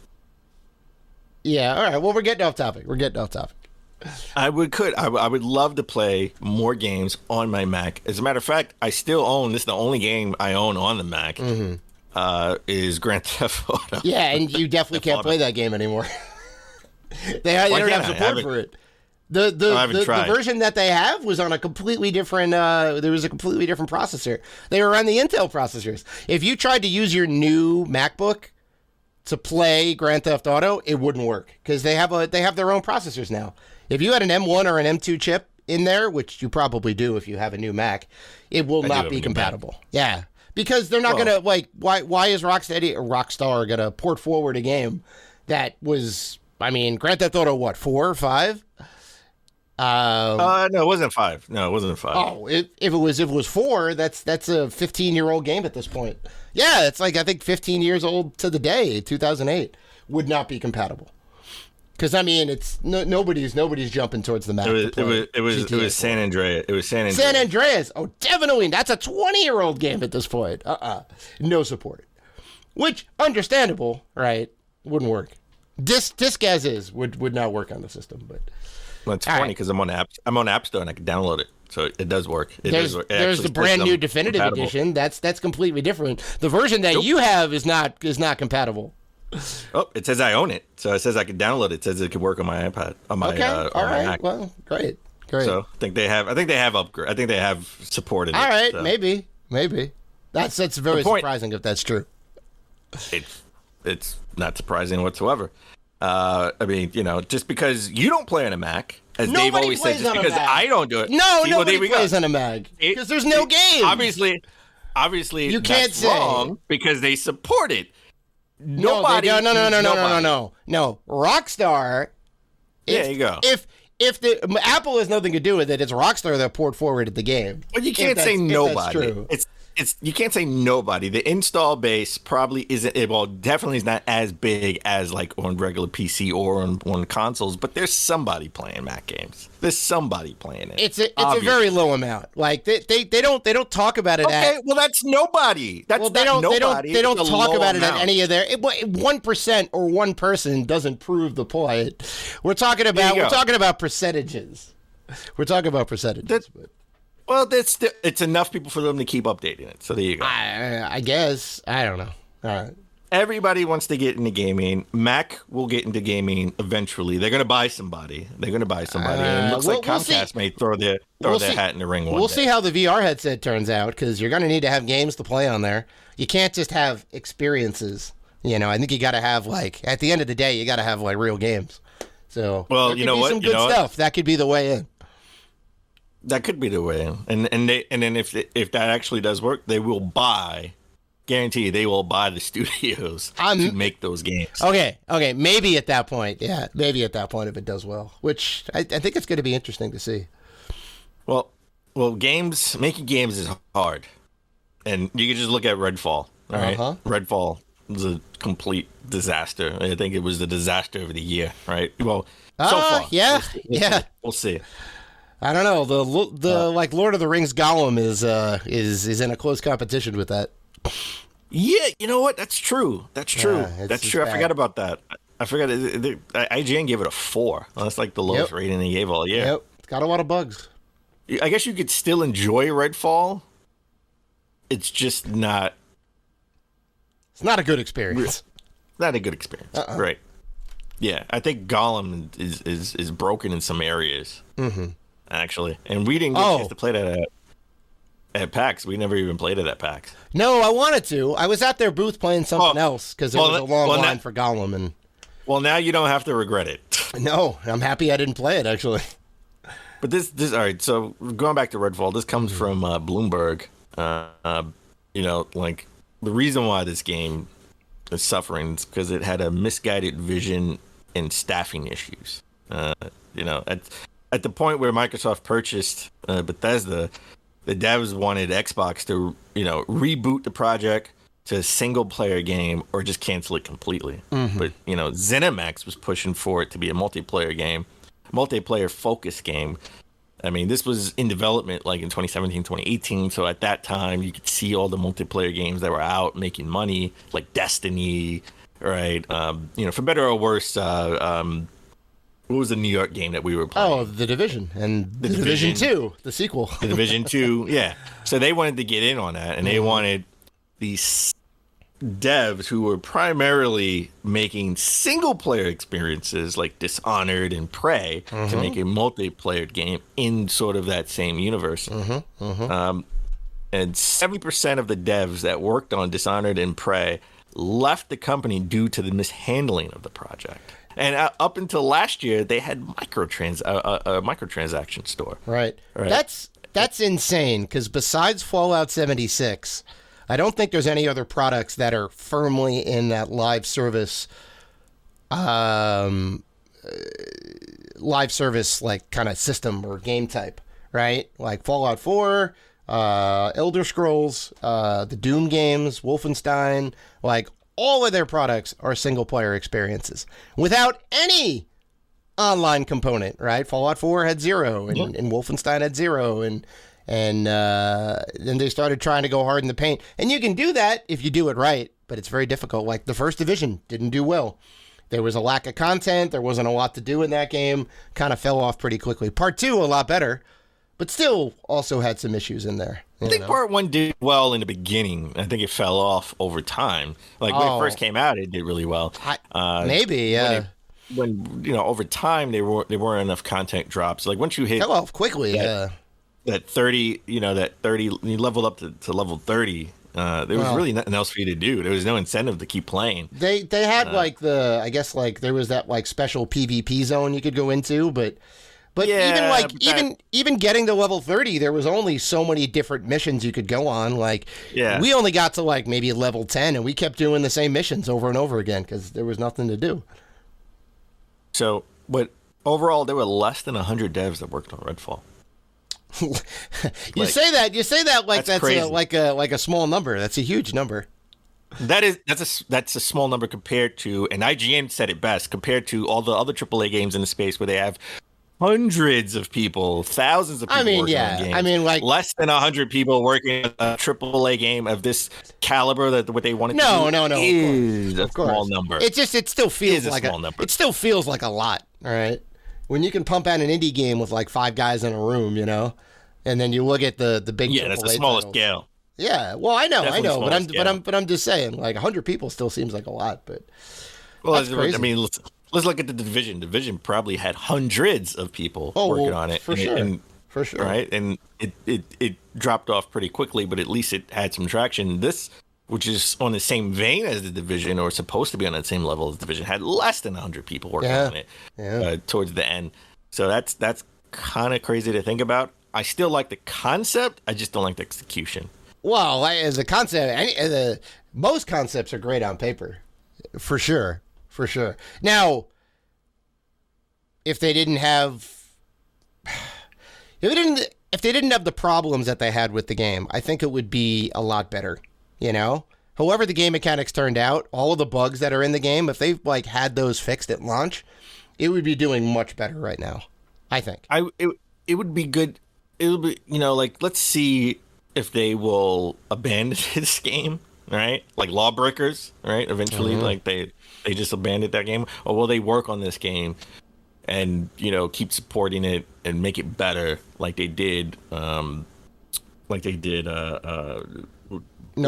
Yeah. All right. Well, we're getting off topic. I would love to play more games on my Mac. As a matter of fact, I still own. This is the only game I own on the Mac. Mm-hmm. Is Grand Theft Auto. Yeah, and you definitely can't play that game anymore. They don't have support for it. The version that they have was on a completely different. There was a completely different processor. They were on the Intel processors. If you tried to use your new MacBook to play Grand Theft Auto, it wouldn't work because they have their own processors now. If you had an M1 or an M2 chip in there, which you probably do if you have a new Mac, it will not be compatible. Yeah, because they're not gonna like. Why is Rockstar gonna port forward a game that was? I mean, Grand Theft Auto, what, 4 or 5? No, it wasn't 5. No, it wasn't 5. Oh, if it was 4, that's a 15-year-old game at this point. Yeah, it's like I think 15 years old to the day. 2008 would not be compatible. Because I mean, it's nobody's jumping towards the Mac. It was San Andreas. It was San Andreas. San Andreas. Oh, definitely. That's a 20-year-old game at this point. No support. Which understandable, right? Wouldn't work. Disc as is would not work on the system, but. Well, it's funny because I'm on App Store and I can download it, so it does work. There's the brand new definitive edition. That's completely different. The version that you have is not compatible. Oh, it says I own it, so it says I can download it. It says it can work on my iPad, on my all right. Mac. Well, great. So I think they have upgrade. I think they have supported it. All right, so. maybe. That's very surprising if that's true. It's not surprising whatsoever. I mean, just because you don't play on a Mac, as Dave always says, just because I don't do it. Nobody plays on a Mac because there's no game. Obviously, you can't that's say wrong because they support it. No. Rockstar. There you go. If the Apple has nothing to do with it, it's Rockstar that poured forward the game. But you can't say nobody. You can't say nobody. The install base probably isn't. Well, definitely is not as big as like on regular PC or on consoles. But there's somebody playing Mac games. There's somebody playing it. It's a very low amount. Like they don't talk about it. Okay, well that's nobody. They don't talk about it at any of their 1% or one person doesn't prove the point. We're talking about percentages. Well, it's enough people for them to keep updating it. So there you go. I guess. I don't know. All right. Everybody wants to get into gaming. Mac will get into gaming eventually. They're going to buy somebody. And it looks like Comcast may throw their hat in the ring one day. We'll see how the VR headset turns out because you're going to need to have games to play on there. You can't just have experiences. I think you got to have at the end of the day, you got to have real games. So well, there could be some good stuff. That could be the way in. That could be the way, and then if that actually does work, they will guarantee you, they will buy the studios to make those games. Okay, maybe at that point, if it does well, which I think it's going to be interesting to see. Well, making games is hard, and you can just look at Redfall. All right, Redfall was a complete disaster. I think it was the disaster of the year. Right. Well, so far, yeah, we'll see. I don't know. The Lord of the Rings Gollum is in a close competition with that. Yeah, you know what? That's true. That's true. I forgot about that. I forgot. IGN gave it a 4. That's like the lowest rating they gave all year. Yep, it's got a lot of bugs. I guess you could still enjoy Redfall. It's just not. It's not a good experience. Not a good experience, right? Yeah, I think Gollum is broken in some areas. Mm-hmm. Actually, and we didn't get a chance to play that at PAX. We never even played it at PAX. No, I wanted to. I was at their booth playing something else because there was a long line for Gollum. And well, now you don't have to regret it. No, I'm happy I didn't play it actually. But this all right. So going back to Redfall, this comes from Bloomberg. The reason why this game is suffering is because it had a misguided vision and staffing issues. At the point where Microsoft purchased Bethesda, the devs wanted Xbox to, reboot the project to a single-player game or just cancel it completely. Mm-hmm. But, ZeniMax was pushing for it to be a multiplayer-focused game. I mean, this was in development in 2017, 2018. So at that time, you could see all the multiplayer games that were out making money, like Destiny, right? For better or worse, what was the New York game that we were playing? Oh, The Division and The Division 2, the sequel. The Division 2, yeah. So they wanted to get in on that, and they wanted the devs who were primarily making single player experiences like Dishonored and Prey to make a multiplayer game in sort of that same universe. And 70% of the devs that worked on Dishonored and Prey left the company due to the mishandling of the project. And up until last year, they had a microtransaction store. Right. That's insane, because besides Fallout 76, I don't think there's any other products that are firmly in that live service like kind of system or game type, right? Like Fallout 4, Elder Scrolls, the Doom games, Wolfenstein, like all of their products are single player experiences without any online component, right? Fallout 4 had 0 and Wolfenstein had 0 and then they started trying to go hard in the paint. And you can do that if you do it right, but it's very difficult. Like the first Division didn't do well. There was a lack of content. There wasn't a lot to do in that game. Kind of fell off pretty quickly. Part 2, a lot better, but still also had some issues in there. I think Part 1 did well in the beginning. I think it fell off over time. Like when it first came out, it did really well. Maybe, yeah. When over time there weren't enough content drops. Like once you hit fell off quickly, that 30, that 30, you leveled up to level 30. There was really nothing else for you to do. There was no incentive to keep playing. They had there was that like special PvP zone you could go into, but even getting to level 30, there was only so many different missions you could go on. Like we only got to like maybe level 10, and we kept doing the same missions over and over again because there was nothing to do. So, but overall, there were less than 100 devs that worked on Redfall. You say that like that's a small number. That's a huge number. That's a small number compared to, and IGN said it best, compared to all the other AAA games in the space where they have hundreds of people, thousands of people working on games. I mean, like less than 100 people working on a AAA game of this caliber. That what they wanted no, is a small number. It still feels like a small number. It still feels like a lot. All right, when you can pump out an indie game with like 5 guys in a room, and then you look at the big AAA that's the smallest titles. Scale. Yeah, well, I know, but I'm just saying, like 100 people still seems like a lot, but that's crazy. I mean, let's look at the Division. Division probably had hundreds of people working on it. For sure. Right, and it dropped off pretty quickly, but at least it had some traction. This, which is on the same vein as the Division, or supposed to be on that same level as the Division, had less than 100 people working on it towards the end. So that's kind of crazy to think about. I still like the concept. I just don't like the execution. Well, as a concept, most concepts are great on paper, for sure. Now, if they didn't have the problems that they had with the game, I think it would be a lot better. However the game mechanics turned out, all of the bugs that are in the game, if they like had those fixed at launch, it would be doing much better right now. I think. It would be good. It would be let's see if they will abandon this game, right? Like Lawbreakers, right? Eventually, like they just abandoned that game, or will they work on this game and keep supporting it and make it better, like they did, No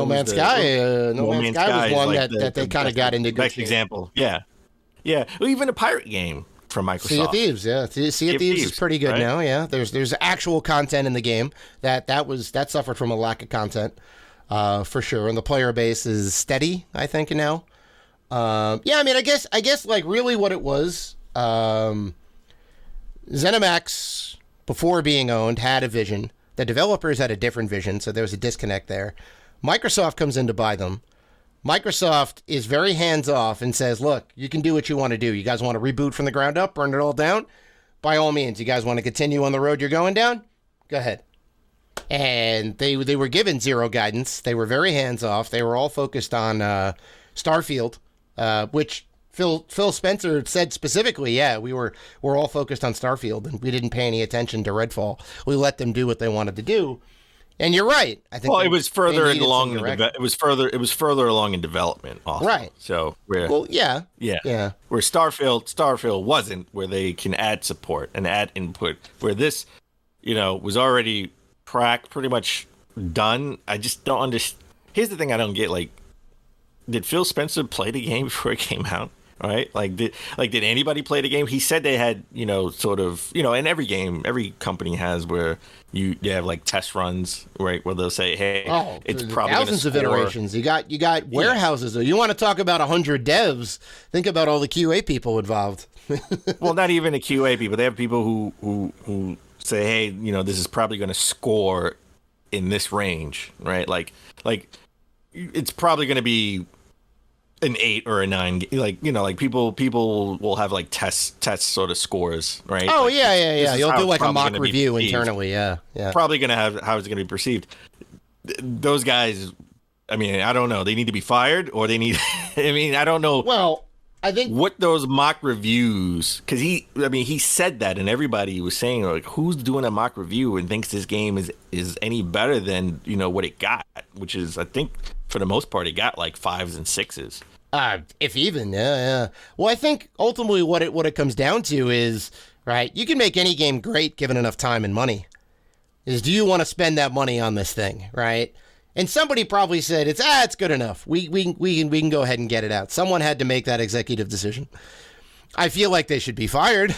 Man's Sky. No Man's Sky was one that they kind of got into. Best example, yeah. Well, even a pirate game from Microsoft. Sea of Thieves, yeah. Sea of Thieves is pretty good now, yeah. There's actual content in the game that suffered from a lack of content, for sure. And the player base is steady, I think now. I mean, I guess like really what it was, ZeniMax, before being owned, had a vision. The developers had a different vision, so there was a disconnect there. Microsoft comes in to buy them. Microsoft is very hands-off and says, look, you can do what you want to do. You guys want to reboot from the ground up, burn it all down? By all means. You guys want to continue on the road you're going down? Go ahead. And they were given zero guidance. They were very hands-off. They were all focused on Starfield, which Phil Spencer said specifically, we're all focused on Starfield, and we didn't pay any attention to Redfall. We let them do what they wanted to do. And you're right. I think. Well, it was further along. It was further along in development. Also. Right. So yeah. Where Starfield wasn't, where they can add support and add input. Where this, was already pretty much done. I just don't understand. Here's the thing I don't get. Like, did Phil Spencer play the game before it came out? Right? Did anybody play the game? He said they had, sort of, in every game, every company has where they have like test runs, right? Where they'll say, hey, it's probably thousands of iterations. You got warehouses. You want to talk about 100 devs? Think about all the QA people involved. Well, not even the QA people. They have people who say, hey, this is probably going to score in this range, right? Like it's probably going to be an 8 or a 9, people will have like test sort of scores, right? Oh, like, yeah. You'll do like a mock review internally, yeah. Probably going to have how it's going to be perceived. Those guys, I mean, I don't know. They need to be fired, or they need. I mean, I don't know. Well, I think what those mock reviews, because he said that, and everybody was saying like, who's doing a mock review and thinks this game is any better than what it got, which is, I think, for the most part, it got like 5s and 6s. If even, yeah. Well, I think ultimately what it comes down to is, right, you can make any game great given enough time and money. Is, do you want to spend that money on this thing, right? And somebody probably said, it's good enough. We can go ahead and get it out. Someone had to make that executive decision. I feel like they should be fired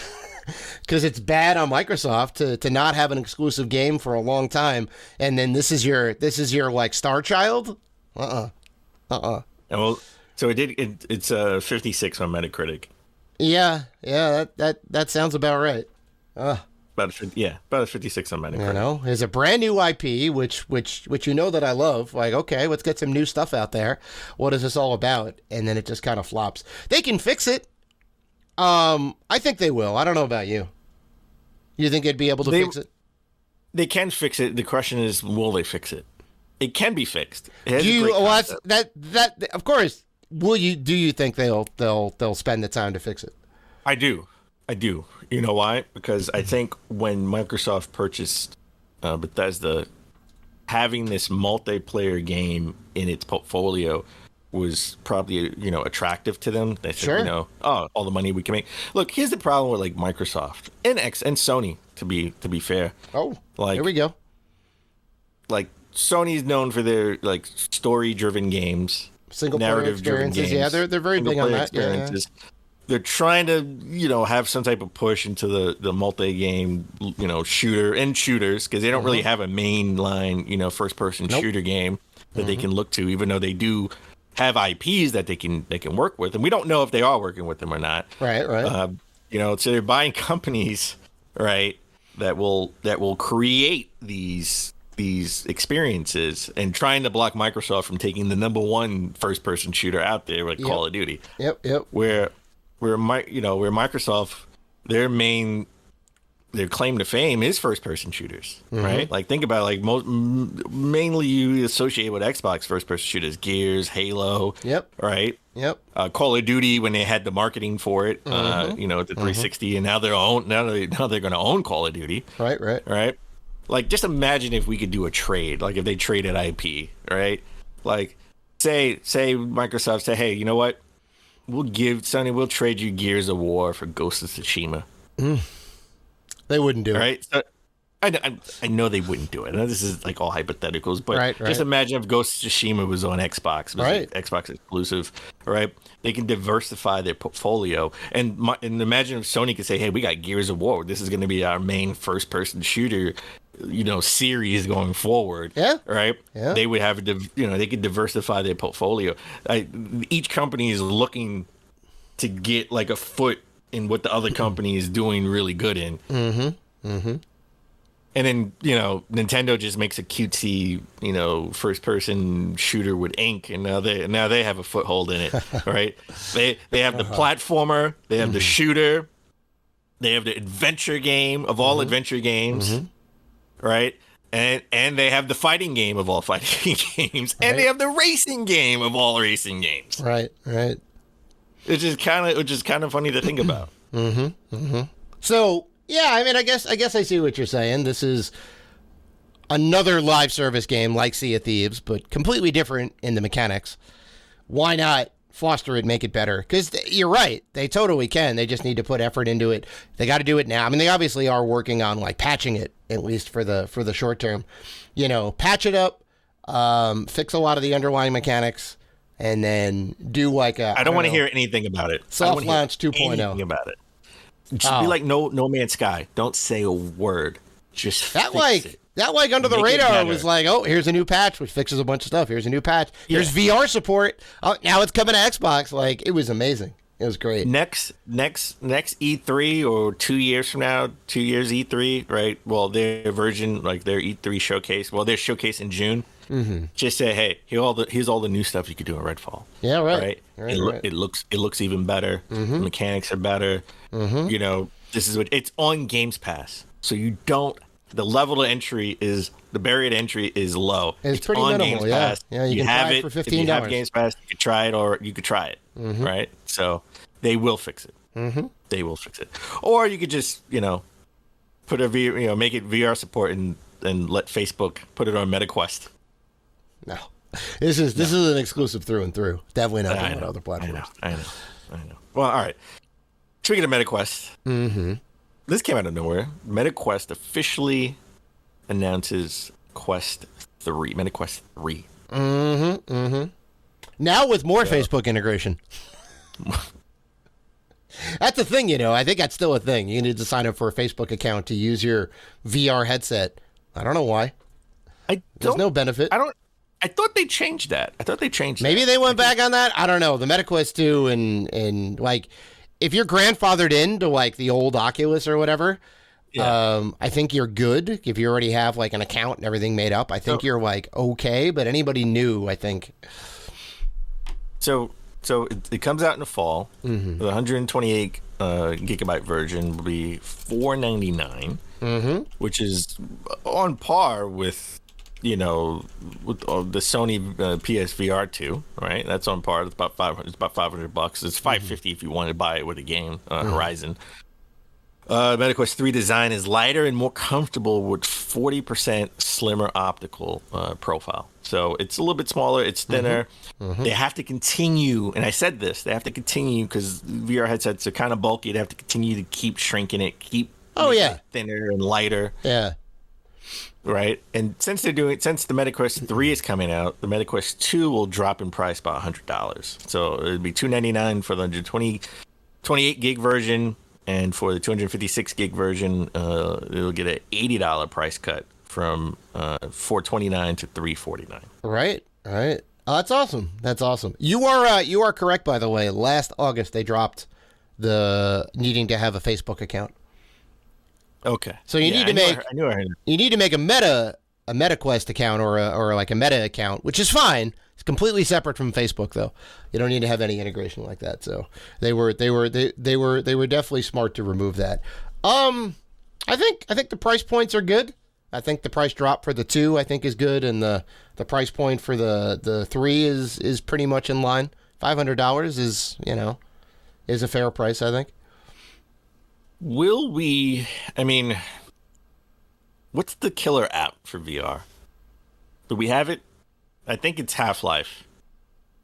because it's bad on Microsoft to not have an exclusive game for a long time, and then this is your like star child. Well, so it's 56 on Metacritic. Yeah, that sounds about right. About a 56 on Metacritic. There's a brand new IP, which that I love. Like, okay, let's get some new stuff out there. What is this all about? And then it just kind of flops. They can fix it. I think they will. I don't know about you. You think they'd be able to fix it? They can fix it. The question is, will they fix it? It can be fixed. Of course. Do you think they'll spend the time to fix it? I do. You know why? Because I think when Microsoft purchased Bethesda, having this multiplayer game in its portfolio was probably attractive to them. They said, sure. All the money we can make. Look, here's the problem with like Microsoft and Sony. To be fair. Oh, here we go. Like, Sony's known for their like story-driven games, single narrative-driven games. Yeah, they're very big on that. Experiences. Yeah. They're trying to have some type of push into the multi-game shooters, because they don't really have a mainline first-person shooter game that they can look to, even though they do have IPs that they can work with, and we don't know if they are working with them or not. Right. So they're buying companies, right, that will create these experiences and trying to block Microsoft from taking the number one first-person shooter out there, like Call of Duty. Yep. Where Microsoft, their claim to fame is first-person shooters, right? Like, think about it, like mainly you associate with Xbox first-person shooters, Gears, Halo. Yep. Right. Yep. Call of Duty, when they had the marketing for it, at the 360, and now they're going to own Call of Duty. Right. Like, just imagine if we could do a trade, like if they traded IP, right? Like, say Microsoft say, hey, you know what? We'll trade you Gears of War for Ghost of Tsushima. They wouldn't do it. Right? So, I know they wouldn't do it. I know this is like all hypotheticals, but right. Just imagine if Ghost of Tsushima was on Xbox, Xbox exclusive, right? They can diversify their portfolio, and imagine if Sony could say, "Hey, we got Gears of War. This is going to be our main first-person shooter, series going forward." Yeah. Right. Yeah. They would have, they could diversify their portfolio. Each company is looking to get like a foot in what the other company is doing really good in. And then, Nintendo just makes a cutesy, first-person shooter with ink, and now they have a foothold in it, right? They have the platformer, they have the shooter, they have the adventure game of all adventure games, right? And they have the fighting game of all fighting games, and they have the racing game of all racing games. Right. Which is kind of funny to think about. So. Yeah, I mean, I guess I see what you're saying. This is another live service game like Sea of Thieves, but completely different in the mechanics. Why not foster it, make it better? Because you're right, they totally can. They just need to put effort into it. They got to do it now. I mean, they obviously are working on like patching it, at least for the short term. Patch it up, fix a lot of the underlying mechanics, and then do like a. I don't want to hear anything about it. Soft launch 2.0. Anything about it. Just be like No Man's Sky. Don't say a word. Just that fix it. That like under the Make it radar better. was like, oh, here's a new patch which fixes a bunch of stuff. Here's a new patch. Here's VR support. Oh, now it's coming to Xbox. Like, it was amazing. It was great. Next E3 or 2 years from now, 2 years E3, right? Well, their version, like their E3 showcase. Well, their showcase in June. Mm-hmm. Just say, hey, here's all the new stuff you could do in Redfall. Yeah, right. It looks even better. Mm-hmm. The mechanics are better. Mm-hmm. You know, this is what it's on Games Pass, so you don't. The level of entry is the barrier to entry is low. It's pretty on minimal, Games Pass. Yeah, you can have try it it for $15. If you have Games Pass, you could try it, or you could try it, right? So they will fix it. Mm-hmm. They will fix it, or you could just put make it VR support and let Facebook put it on MetaQuest. No, this is an exclusive through and through. Definitely not on other platforms. I know. Well, all right. Speaking of MetaQuest, this came out of nowhere. MetaQuest officially announces Quest 3. MetaQuest 3. Now with more Facebook integration. That's a thing, I think that's still a thing. You need to sign up for a Facebook account to use your VR headset. I don't know why. There's no benefit. I thought they changed that. Maybe they went back on that. I don't know. The MetaQuest 2 and like, if you're grandfathered into like the old Oculus or whatever, I think you're good. If you already have like an account and everything made up, I think you're like okay. But anybody new, I think. So it comes out in the fall. The 128 gigabyte version will be $499, which is on par with the Sony PSVR 2, right? That's on par. It's about $500. It's about $500. It's $550 if you want to buy it with a game, Horizon. MetaQuest 3 design is lighter and more comfortable with 40% slimmer optical profile. So it's a little bit smaller. It's thinner. They have to continue, and I said this, they have to continue because VR headsets are kind of bulky. They have to continue to keep shrinking it, keep it thinner and lighter. Yeah. Right, and since the MetaQuest 3 is coming out, the MetaQuest 2 will drop in price by $100. So it'd be $299 for the 128 gig version, and for the 256 gig version, it'll get an $80 price cut from $429 to $349. Right. Oh, that's awesome. You are correct, by the way. Last August they dropped the needing to have a Facebook account. Okay. So you need to make a MetaQuest account or like a Meta account, which is fine. It's completely separate from Facebook, though. You don't need to have any integration like that. So they were definitely smart to remove that. I think the price points are good. I think the price drop for the 2 I think is good, and the price point for the 3 is pretty much in line. $500 is a fair price, I think. What's the killer app for VR? Do we have it? I think it's Half-Life.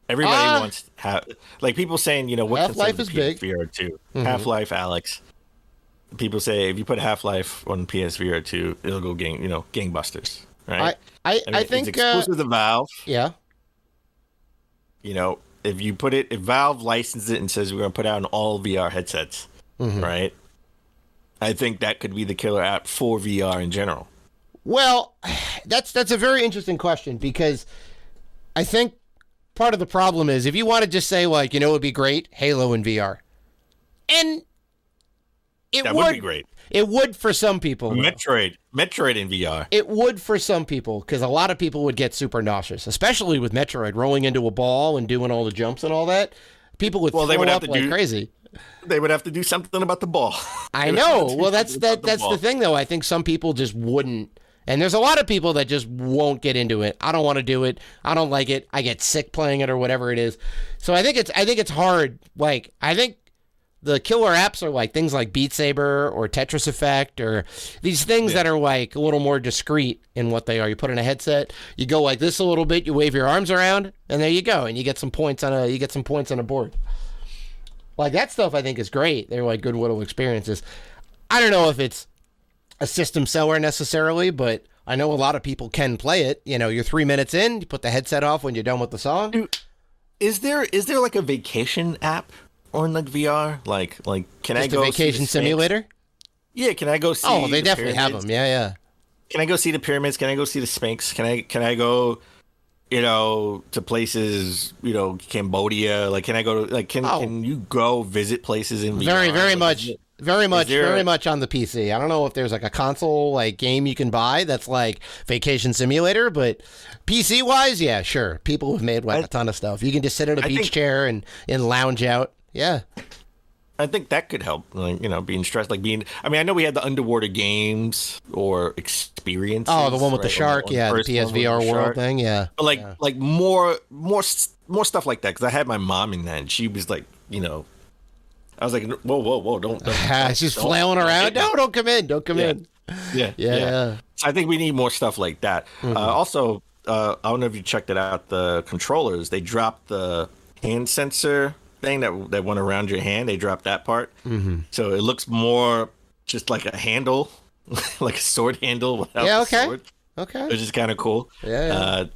Everybody wants like people saying, what Half-Life is big. PSVR 2. Half-Life, Alex. People say if you put Half-Life on PSVR 2, it'll go gangbusters, right? I think it's exclusive to Valve. Yeah. If Valve licenses it and says we're going to put it out on all VR headsets, right? I think that could be the killer app for VR in general. Well, that's a very interesting question, because I think part of the problem is if you want to just say, like, it would be great, Halo in VR. And that would be great. It would for some people. Metroid in VR. It would for some people, because a lot of people would get super nauseous, especially with Metroid rolling into a ball and doing all the jumps and all that. People would throw up like crazy. They would have to do something about the ball. I know. Well, that's the thing, though. I think some people just wouldn't. And there's a lot of people that just won't get into it. I don't want to do it. I don't like it. I get sick playing it or whatever it is. So I think it's hard. Like, I think the killer apps are like things like Beat Saber or Tetris Effect or these things that are like a little more discreet in what they are. You put in a headset, you go like this a little bit, you wave your arms around, and there you go, and you get some points on a board. Like, that stuff I think is great. They're like good little experiences. I don't know if it's a system seller necessarily, but I know a lot of people can play it. You're 3 minutes in, you put the headset off when you're done with the song. Is there like a vacation app on like VR? Like can I Just go a vacation see the Sphinx? simulator? Yeah, can I go see? Oh, they the definitely have pyramids? them. Yeah. Can I go see the pyramids? Can I go see the Sphinx? Can I go, to places, Cambodia? Like, can I go to can you go visit places in VR? Very Like, much. Very much on the PC. I don't know if there's like a console like game you can buy that's like vacation simulator, but PC wise, yeah, sure. People have made like a ton of stuff. You can just sit in a beach chair and lounge out. Yeah. I think that could help, like, being stressed, like being. I mean, I know we had the underwater games or experiences. Oh, the one with the right? shark, On the yeah, the first one with PSVR the world shark. thing, yeah. But like more stuff like that, because I had my mom in that, and she was like, I was like, whoa, don't. She's flailing around. No, don't come in. Don't come in. Yeah. So I think we need more stuff like that. Also, I don't know if you checked it out. The controllers, they dropped the hand sensor thing that went around your hand. They dropped that part, so it looks more just like a handle, like a sword handle without the sword. Okay. Which is kind of cool. Yeah.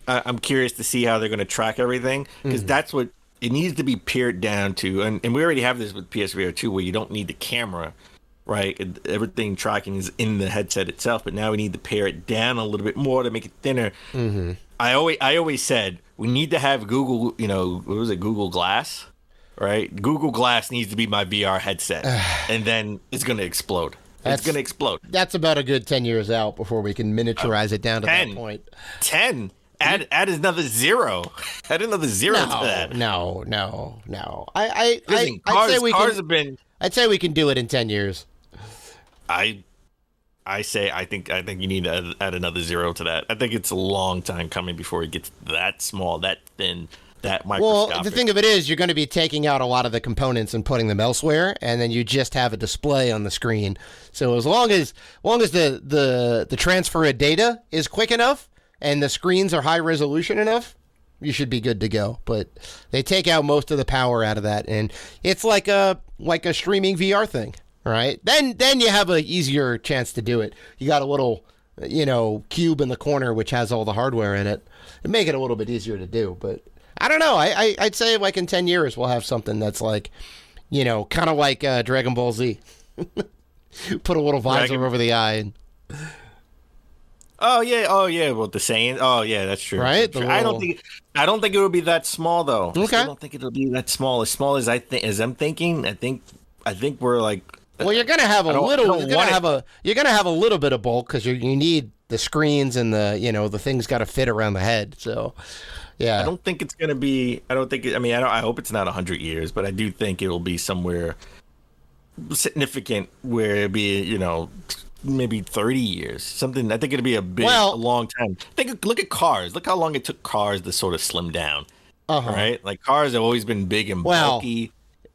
I'm curious to see how they're going to track everything, because that's what it needs to be pared down to. And we already have this with PSVR 2, where you don't need the camera, right? Everything tracking is in the headset itself, but now we need to pare it down a little bit more to make it thinner. I always said we need to have Google, what was it, Google Glass, right? Google Glass needs to be my VR headset, and then it's going to explode. It's going to explode. That's about a good 10 years out before we can miniaturize it down to 10. that point. 10. Add another zero. Add another zero to that. No. Listen, I'd say we cars can. have been. I'd say we can do it in 10 years. I think you need to add another zero to that. I think it's a long time coming before it gets that small, that thin, that microscopic. Well, the thing of it is, you're going to be taking out a lot of the components and putting them elsewhere, and then you just have a display on the screen. So as long as the transfer of data is quick enough and the screens are high resolution enough, you should be good to go. But they take out most of the power out of that, and it's like a streaming VR thing, right? Then you have a easier chance to do it. You got a little, cube in the corner which has all the hardware in it. It'd make it a little bit easier to do, but I don't know. I'd say like in 10 years we'll have something that's like, kind of like Dragon Ball Z. Put a little visor over the eye. And... Oh yeah. Well, the saying. Oh yeah, that's true. Right. That's true. I don't think it would be that small though. Okay. I don't think it'll be that small. As small as I'm thinking. I think we're like. Well, you're gonna have a little. You're gonna have a little bit of bulk because you need the screens and the things got to fit around the head. So. Yeah. I don't think it's going to be, I hope it's not 100 years, but I do think it'll be somewhere significant where it'll be, maybe 30 years. Something, I think it'll be a long time. Look at cars. Look how long it took cars to sort of slim down. Right? Like cars have always been big and bulky.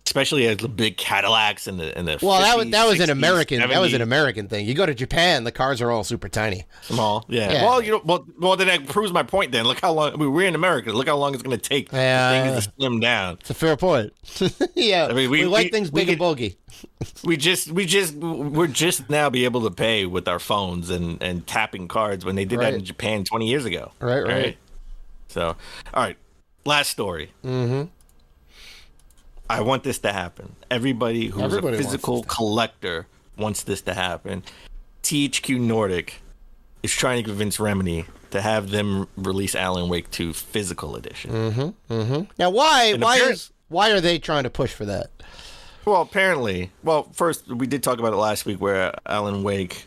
Especially as the big Cadillacs and the 50s, that was 60s, an American 70s. that was an American thing. You go to Japan, the cars are all super tiny, small. Yeah. Yeah. Well, then that proves my point. Then look how long we're in America. Look how long it's going to take things to slim down. It's a fair point. Yeah, we like things big and bulky. We're just now be able to pay with our phones and tapping cards when they did that in Japan 20 years ago. Right. So, all right, last story. I want this to happen. Everybody who's a physical collector wants this to happen. THQ Nordic is trying to convince Remedy to have them release Alan Wake 2 physical edition. Now, why are they trying to push for that? Well, apparently, first we did talk about it last week, where Alan Wake,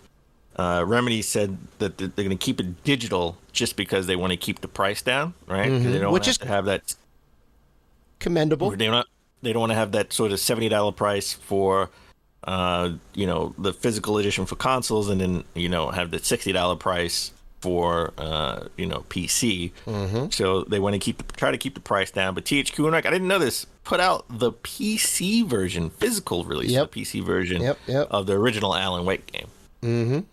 Remedy said that they're going to keep it digital just because they want to keep the price down, right? They don't have to have that commendable. They don't want to have that sort of $70 price for, the physical edition for consoles, and then have the $60 price for PC. So they want to try to keep the price down. But THQ Nordic, I didn't know this, put out the PC version, physical release, the PC version of the original Alan Wake game.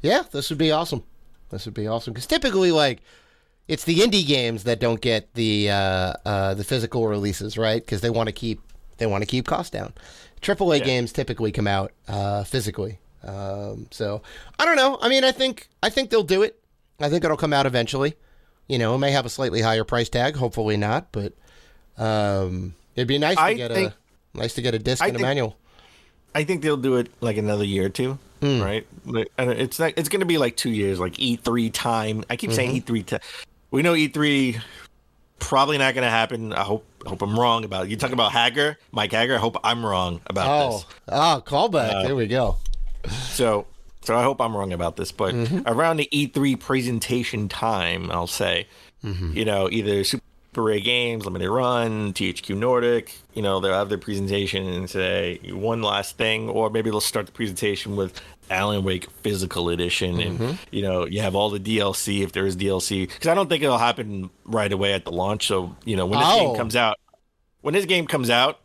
Yeah, this would be awesome. Because typically, it's the indie games that don't get the physical releases, right? Because they want to keep costs down. AAA games typically come out physically. So I don't know. I mean, I think they'll do it. I think it'll come out eventually. You know, it may have a slightly higher price tag. Hopefully not, but it'd be nice to get a disc and a manual. I think they'll do it like another year or two, right? And it's going to be like 2 years, like E3 time. I keep saying E3 time. We know E3 probably not going to happen. I hope I'm wrong about it. You talk about Mike Hager. I hope I'm wrong about this. Callback. There we go. So I hope I'm wrong about this, but around the E3 presentation time, I'll say, you know, either Super Ray Games, Limited Run, THQ Nordic, you know, they'll have their presentation and say one last thing, or maybe they'll start the presentation with Alan Wake Physical Edition, and you know, you have all the DLC if there is DLC, because I don't think it'll happen right away at the launch. So you know, when this game comes out,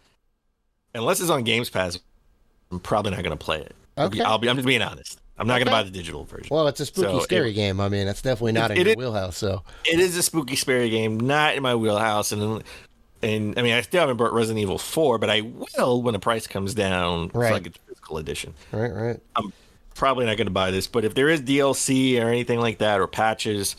unless it's on Games Pass, I'm probably not going to play it. Okay. I'm just being honest. I'm not going to buy the digital version. Well, it's a spooky, scary game. I mean, that's definitely not in your wheelhouse. So it is a spooky, scary game, not in my wheelhouse. And I mean, I still haven't bought Resident Evil 4, but I will when the price comes down. Right. So I get the physical edition. Right. I'm probably not going to buy this, but if there is DLC or anything like that or patches,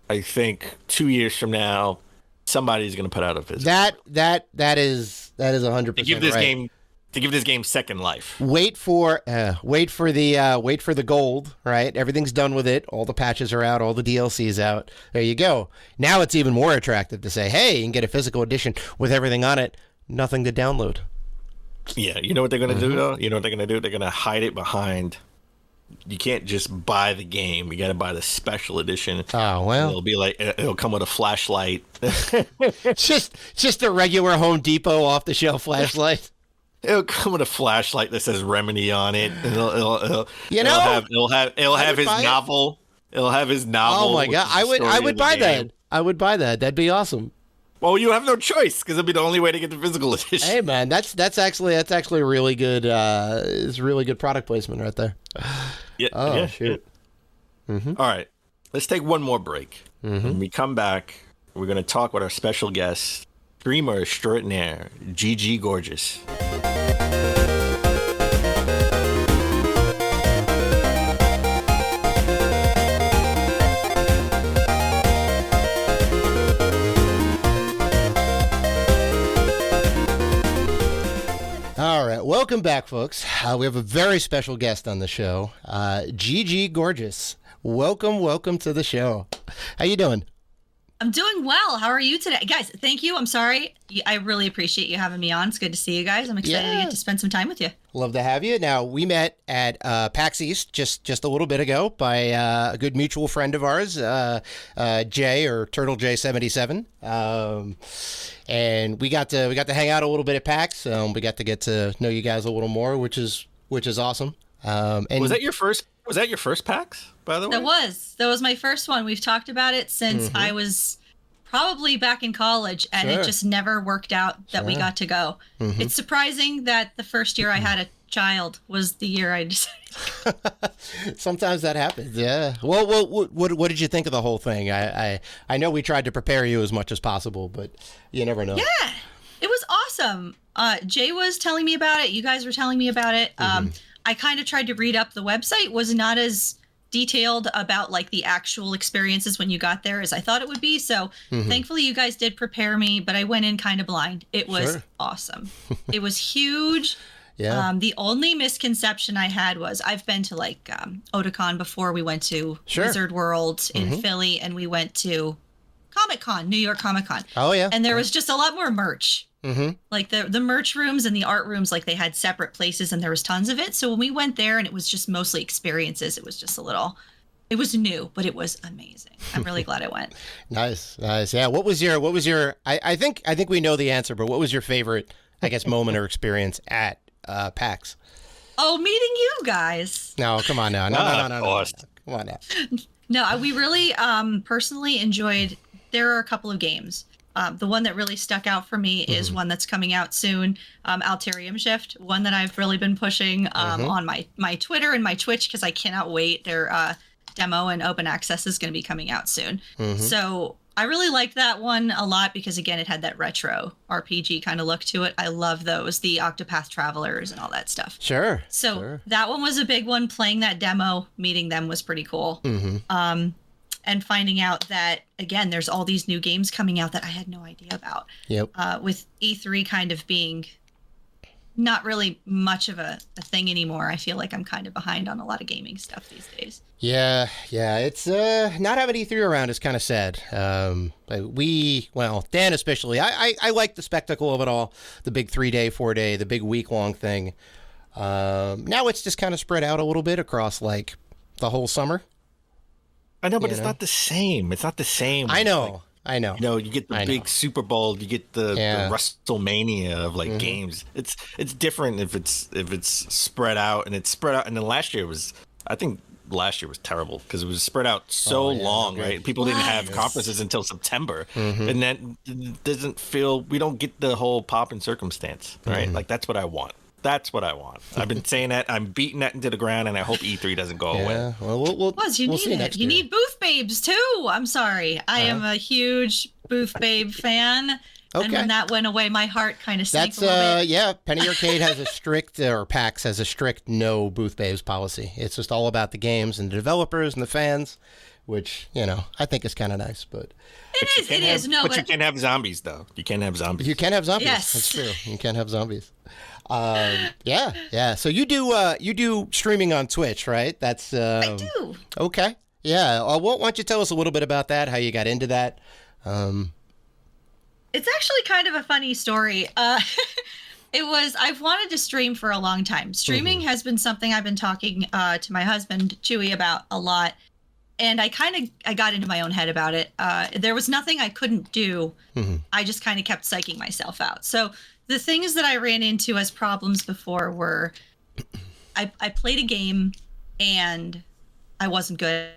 I think 2 years from now, somebody's going to put out a physical. That is 100% to give this right. game. To give this game second life. Wait for the gold, right? Everything's done with it. All the patches are out. All the DLC's out. There you go. Now it's even more attractive to say, hey, you can get a physical edition with everything on it. Nothing to download. Yeah, you know what they're going to do, though? You know what they're going to do? They're going to hide it behind... You can't just buy the game. You got to buy the special edition. Oh, well. It'll be like... It'll come with a flashlight. just a regular Home Depot off-the-shelf flashlight. It'll come with a flashlight that says Remedy on it. It'll have his novel. It'll have his novel. Oh my god! I would buy that. I would buy that. That'd be awesome. Well, you have no choice because it'll be the only way to get the physical edition. Hey man, that's actually really good. It's really good product placement right there. Yeah. Oh yeah, shoot. Yeah. All right, let's take one more break. When we come back, we're going to talk with our special guest, streamer extraordinaire, GGGorgeous. All right, welcome back, folks. We have a very special guest on the show, GGGorgeous. Welcome to the show. How you doing? I'm doing well. How are you today? Guys, thank you. I'm sorry. I really appreciate you having me on. It's good to see you guys. I'm excited to get to spend some time with you. Love to have you. Now, we met at PAX East just a little bit ago by a good mutual friend of ours, Jay, or Turtle J77. And we got to hang out a little bit at PAX. We got to get to know you guys a little more, which is awesome. And Was that your first PAX, by the way? That was my first one. We've talked about it since I was probably back in college, and it just never worked out that we got to go. It's surprising that the first year I had a child was the year I decided. Sometimes that happens. Yeah. Well, what did you think of the whole thing? I know we tried to prepare you as much as possible, but you never know. Yeah, it was awesome. Jay was telling me about it. You guys were telling me about it. I kind of tried to read up. The website was not as detailed about like the actual experiences when you got there as I thought it would be. So thankfully you guys did prepare me, but I went in kind of blind. It was awesome. It was huge. Yeah. The only misconception I had was I've been to like Otakon before. We went to Wizard World in Philly, and we went to Comic-Con, New York Comic-Con. Oh yeah. And there was just a lot more merch. Like the merch rooms and the art rooms, like they had separate places, and there was tons of it. So when we went there, and it was just mostly experiences, it was just it was new, but it was amazing. I'm really glad I went. Nice. Yeah. What was your, I think we know the answer, but what was your favorite, I guess, moment or experience at PAX? Oh, meeting you guys. No, come on now. No. Come on now. No, we really personally enjoyed, there are a couple of games. The one that really stuck out for me is one that's coming out soon, Alterium Shift, one that I've really been pushing on my Twitter and my Twitch because I cannot wait. Their demo and open access is going to be coming out soon. So I really liked that one a lot because, again, it had that retro RPG kind of look to it. I love those, the Octopath Travelers and all that stuff. Sure. So that one was a big one. Playing that demo, meeting them was pretty cool. and finding out that, again, there's all these new games coming out that I had no idea about. Yep. With E3 kind of being not really much of a thing anymore, I feel like I'm kind of behind on a lot of gaming stuff these days. Yeah, it's not having E3 around is kind of sad. Dan especially, I like the spectacle of it all, the big 3-day, 4-day, the big week-long thing. Now it's just kind of spread out a little bit across like the whole summer. I know, but it's not the same. It's not the same. I know. You know, you get the big Super Bowl, you get the WrestleMania of like games. It's different if it's spread out, and it's spread out. And then last year was terrible because it was spread out so long, right? People didn't have conferences until September, and that doesn't feel. We don't get the whole pop and circumstance, right? Like that's what I want. I've been saying that. I'm beating that into the ground, and I hope E3 doesn't go away. Well, we'll need see next it. You year. need booth babes too. I'm sorry. I am a huge booth babe fan. Okay. And when that went away, my heart kind of sank a little bit. Yeah, Penny Arcade has a strict, or PAX has a strict no booth babes policy. It's just all about the games and the developers and the fans, which, I think is kind of nice. But it is. No, but you can't have zombies, though. You can't have zombies. You can have zombies. Yes. That's true. You can't have zombies. Yeah. So you do streaming on Twitch, right? That's I do. Okay. Yeah. Why don't you tell us a little bit about that? How you got into that? It's actually kind of a funny story. I've wanted to stream for a long time. Streaming has been something I've been talking to my husband Chewy about a lot, and I got into my own head about it. There was nothing I couldn't do. I just kind of kept psyching myself out. So the things that I ran into as problems before were I played a game and I wasn't good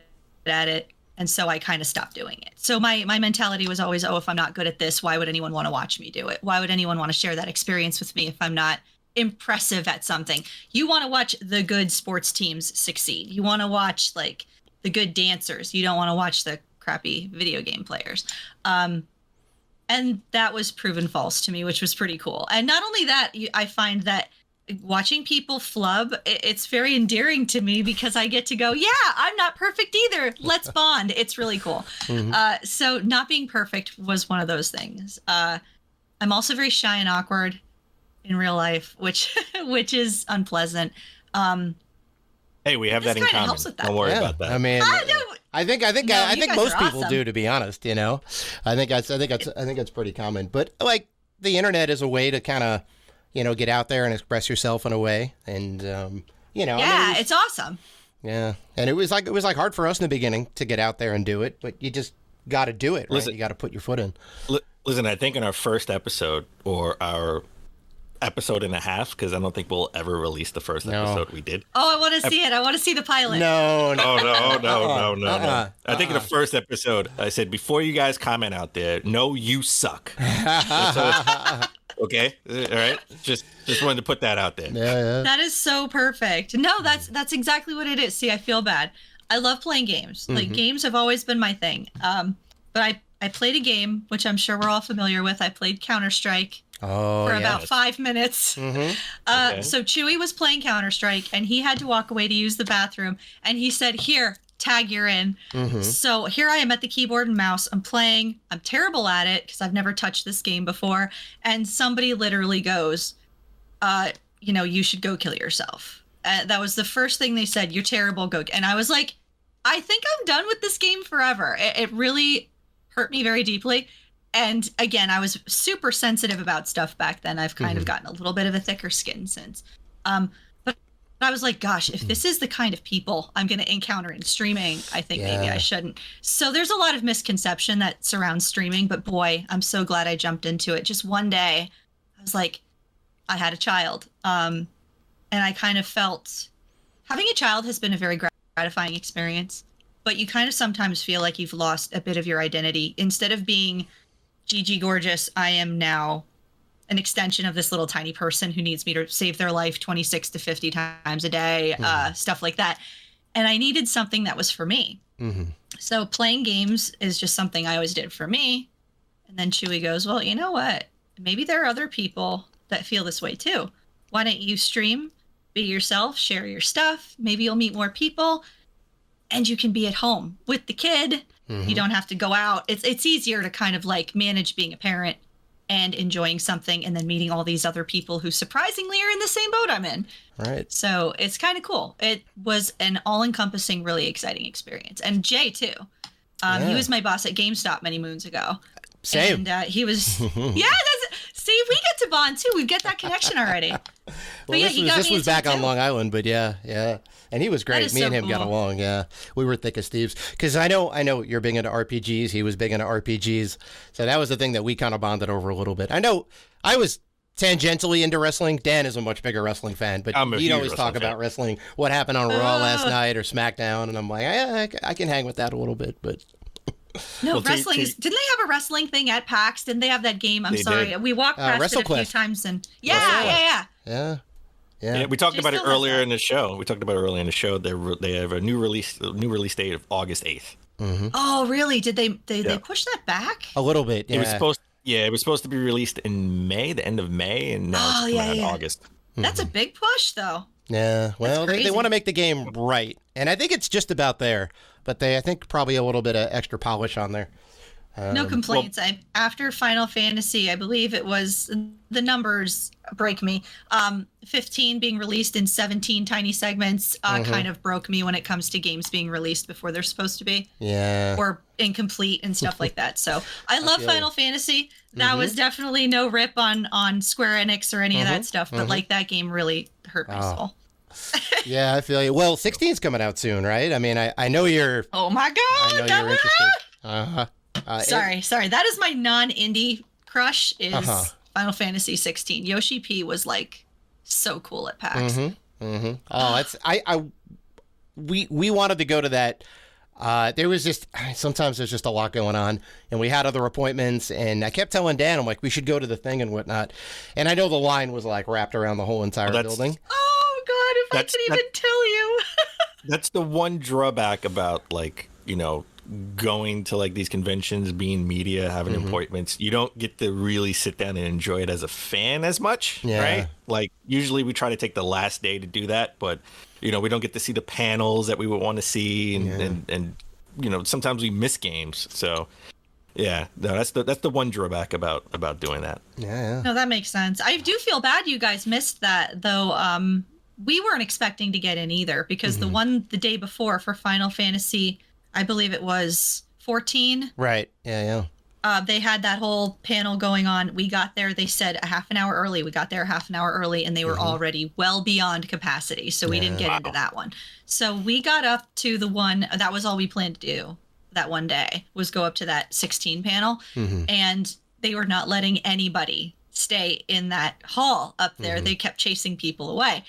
at it. And so I kind of stopped doing it. So my mentality was always, if I'm not good at this, why would anyone want to watch me do it? Why would anyone want to share that experience with me if I'm not impressive at something? You want to watch the good sports teams succeed. You want to watch like the good dancers. You don't want to watch the crappy video game players. And that was proven false to me, which was pretty cool. And not only that, I find that watching people flub, it's very endearing to me because I get to go, yeah, I'm not perfect either. Let's bond. It's really cool. So not being perfect was one of those things. I'm also very shy and awkward in real life, which is unpleasant. Hey, we have that in common. Don't worry about that. I mean, I think most people do, to be honest. I think that's pretty common. But like the internet is a way to kind of get out there and express yourself in a way, and Yeah, it's awesome. Yeah, and it was like hard for us in the beginning to get out there and do it, but you just got to do it, right? Listen, you got to put your foot in. Listen, I think in our first episode or our episode and a half, because I don't think we'll ever release the first episode we did. Oh, I want to see it. I want to see the pilot. No. No. I think in the first episode, I said, before you guys comment out there, no, you suck. Okay, all right. Just wanted to put that out there. Yeah. That is so perfect. No, that's exactly what it is. See, I feel bad. I love playing games. Like games have always been my thing. But I played a game, which I'm sure we're all familiar with. I played Counter-Strike for about 5 minutes. So Chewy was playing Counter-Strike, and he had to walk away to use the bathroom. And he said, "Here, tag, you're in." So here I am at the keyboard and mouse. I'm playing. I'm terrible at it because I've never touched this game before. And somebody literally goes, you should go kill yourself. That was the first thing they said. You're terrible. Go. And I was like, I think I'm done with this game forever. It really hurt me very deeply. And again, I was super sensitive about stuff back then. I've kind of gotten a little bit of a thicker skin since. But I was like, gosh, if this is the kind of people I'm going to encounter in streaming, I think maybe I shouldn't. So there's a lot of misconception that surrounds streaming, but boy, I'm so glad I jumped into it. Just one day, I was like, I had a child. And I kind of felt having a child has been a very gratifying experience, but you kind of sometimes feel like you've lost a bit of your identity. Instead of being GGGorgeous, I am now an extension of this little tiny person who needs me to save their life 26 to 50 times a day, stuff like that. And I needed something that was for me. So playing games is just something I always did for me. And then Chewy goes, well, you know what? Maybe there are other people that feel this way too. Why don't you stream, be yourself, share your stuff? Maybe you'll meet more people. and you can be at home with the kid. You don't have to go out. It's easier to kind of like manage being a parent and enjoying something and then meeting all these other people who surprisingly are in the same boat I'm in. Right. So it's kind of cool. It was an all-encompassing, really exciting experience. And Jay, too. He was my boss at GameStop many moons ago. Same. And he was, see, we get to bond, too. We get that connection already. Well, this was back on Long Island, but yeah. And he was great. Me and him got along, yeah. We were thick as thieves. Because I know you're big into RPGs. He was big into RPGs. So that was the thing that we kind of bonded over a little bit. I know I was tangentially into wrestling. Dan is a much bigger wrestling fan, but he'd always talk about wrestling, what happened on Raw last night or SmackDown, and I'm like, I can hang with that a little bit, but... No, wrestling is... Didn't they have a wrestling thing at PAX? Didn't they have that game? I'm sorry. Did. We walked past it a few times, and... Yeah. We talked about it earlier in the show. They have a new release date of August 8th. Mm-hmm. Oh, really? Did they push that back? A little bit, yeah. It was supposed to be released in May, the end of May, and now it's coming out in August. That's a big push, though. Yeah, well, they want to make the game right, and I think it's just about there. But I think probably a little bit of extra polish on there. No complaints. After Final Fantasy, I believe it was, the numbers break me, 15 being released in 17 tiny segments kind of broke me when it comes to games being released before they're supposed to be. Yeah. Or incomplete and stuff like that. So I love Final Fantasy. That was definitely no rip on Square Enix or any of that stuff. But like that game really hurt my soul. Yeah, I feel you. Well, 16's coming out soon, right? I mean, I know you're... Oh my God! I know you're interested. Sorry. That is my non-indie crush is Final Fantasy 16. Yoshi P was like so cool at PAX. Oh, we wanted to go to that. There was just sometimes there's just a lot going on, and we had other appointments, and I kept telling Dan, I'm like, we should go to the thing and whatnot. And I know the line was like wrapped around the whole entire building. Oh God, if I could even tell you. That's the one drawback about going to like these conventions, being media, having appointments. You don't get to really sit down and enjoy it as a fan as much, right? Like usually we try to take the last day to do that, but we don't get to see the panels that we would want to see, and sometimes we miss games. So that's the one drawback about doing that. No, that makes sense. I do feel bad you guys missed that though. We weren't expecting to get in either, because the day before for Final Fantasy, I believe it was 14. Right. Yeah. They had that whole panel going on. We got there, they said a half an hour early. We got there a half an hour early, and they were already well beyond capacity. So we didn't get into that one. So we got up to the one, that was all we planned to do that one day, was go up to that 16 panel. And they were not letting anybody stay in that hall up there. They kept chasing people away.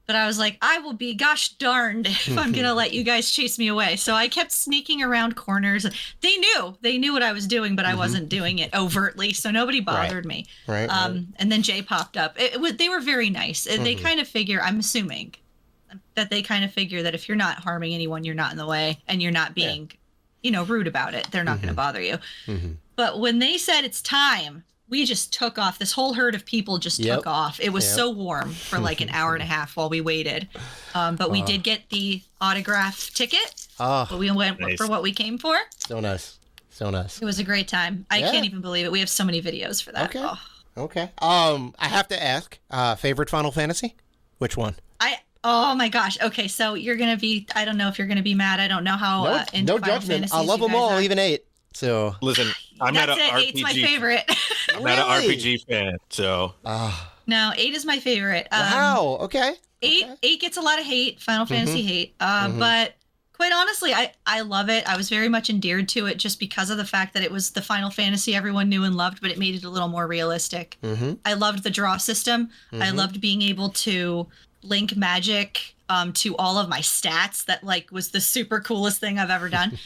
But I was like, I will be gosh darned if I'm going to let you guys chase me away. So I kept sneaking around corners. They knew what I was doing, but I wasn't doing it overtly. So nobody bothered me. Right. And then Jay popped up. They were very nice. They kind of figure, I'm assuming that they kind of figure that if you're not harming anyone, you're not in the way, and you're not being, rude about it, they're not going to bother you. But when they said it's time, we just took off. This whole herd of people just took off. It was so warm for like an hour and a half while we waited. But we did get the autograph ticket. But we went for what we came for. So nice. It was a great time. I can't even believe it. We have so many videos for that. Okay. I have to ask, favorite Final Fantasy? Which one? Oh my gosh. Okay, so you're going to be, I don't know if you're going to be mad. I don't know how no judgment. I love them all, even 8. So listen, I'm not an RPG. 8's my favorite. I'm not an RPG fan, so. No, 8 is my favorite. Wow. Okay. 8 gets a lot of hate, Final Fantasy hate. But quite honestly, I love it. I was very much endeared to it just because of the fact that it was the Final Fantasy everyone knew and loved, but it made it a little more realistic. I loved the draw system. I loved being able to link magic to all of my stats. That was the super coolest thing I've ever done.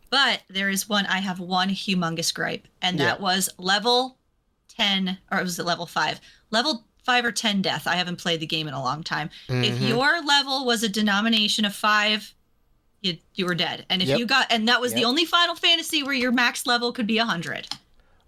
But there is I have one humongous gripe, and that was level 10, or was it level 5? Level 5 or 10 death. I haven't played the game in a long time. If your level was a denomination of 5, you were dead. And if you got, and that was the only Final Fantasy where your max level could be 100. So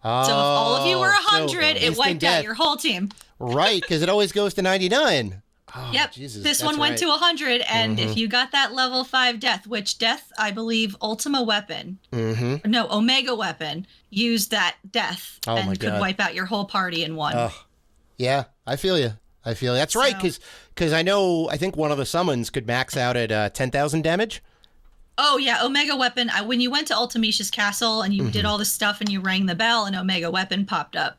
if all of you were 100, it wiped out your whole team. Right, because it always goes to 99. Oh, Yep. Jesus, this that's one went right. to 100, and if you got that level 5 death, which death, I believe, Ultima Weapon, no, Omega Weapon, used that death Oh, my and could God. wipe out your whole party in one. Yeah, I feel you. That's right, because I think one of the summons could max out at 10,000 damage. Oh, yeah, Omega Weapon. When you went to Ultimicia's castle and you did all this stuff and you rang the bell and Omega Weapon popped up,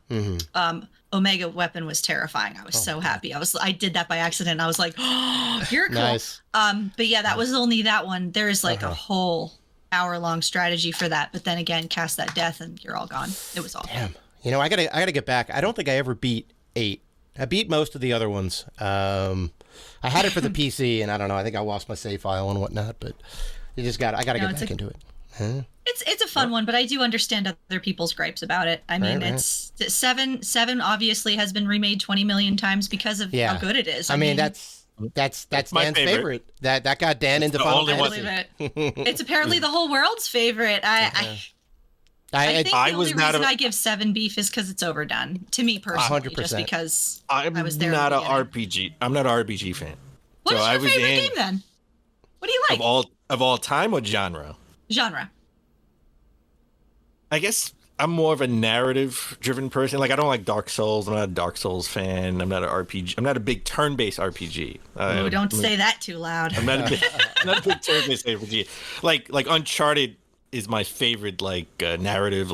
Omega Weapon was terrifying. I was so happy. I did that by accident. I was like, oh, you're cool. Nice. But yeah, that was only that one. There's like a whole hour-long strategy for that. But then again, cast that death and you're all gone. It was all Damn. You know, I gotta get back. I don't think I ever beat 8. I beat most of the other ones. I had it for the PC, and I don't know. I think I lost my save file and whatnot. But I gotta get back into it. Huh? It's a fun one, but I do understand other people's gripes about it. I mean, it's 7 obviously has been remade 20 million times because of how good it is. I mean that's my Dan's favorite. That got Dan into the Final only one. Fantasy. It's apparently the whole world's favorite. I think the only reason I give 7 beef is because it's overdone. To me personally, 100%. just because I'm I was there. not an RPG. I'm not an RPG fan. What is your favorite game then? What do you like? Of all time or genre? Genre. I guess I'm more of a narrative-driven person. Like I don't like Dark Souls. I'm not a Dark Souls fan. I'm not an RPG. I'm not a big turn-based RPG. Oh, don't say that too loud. I'm not a big turn-based RPG. Like Uncharted is my favorite narrative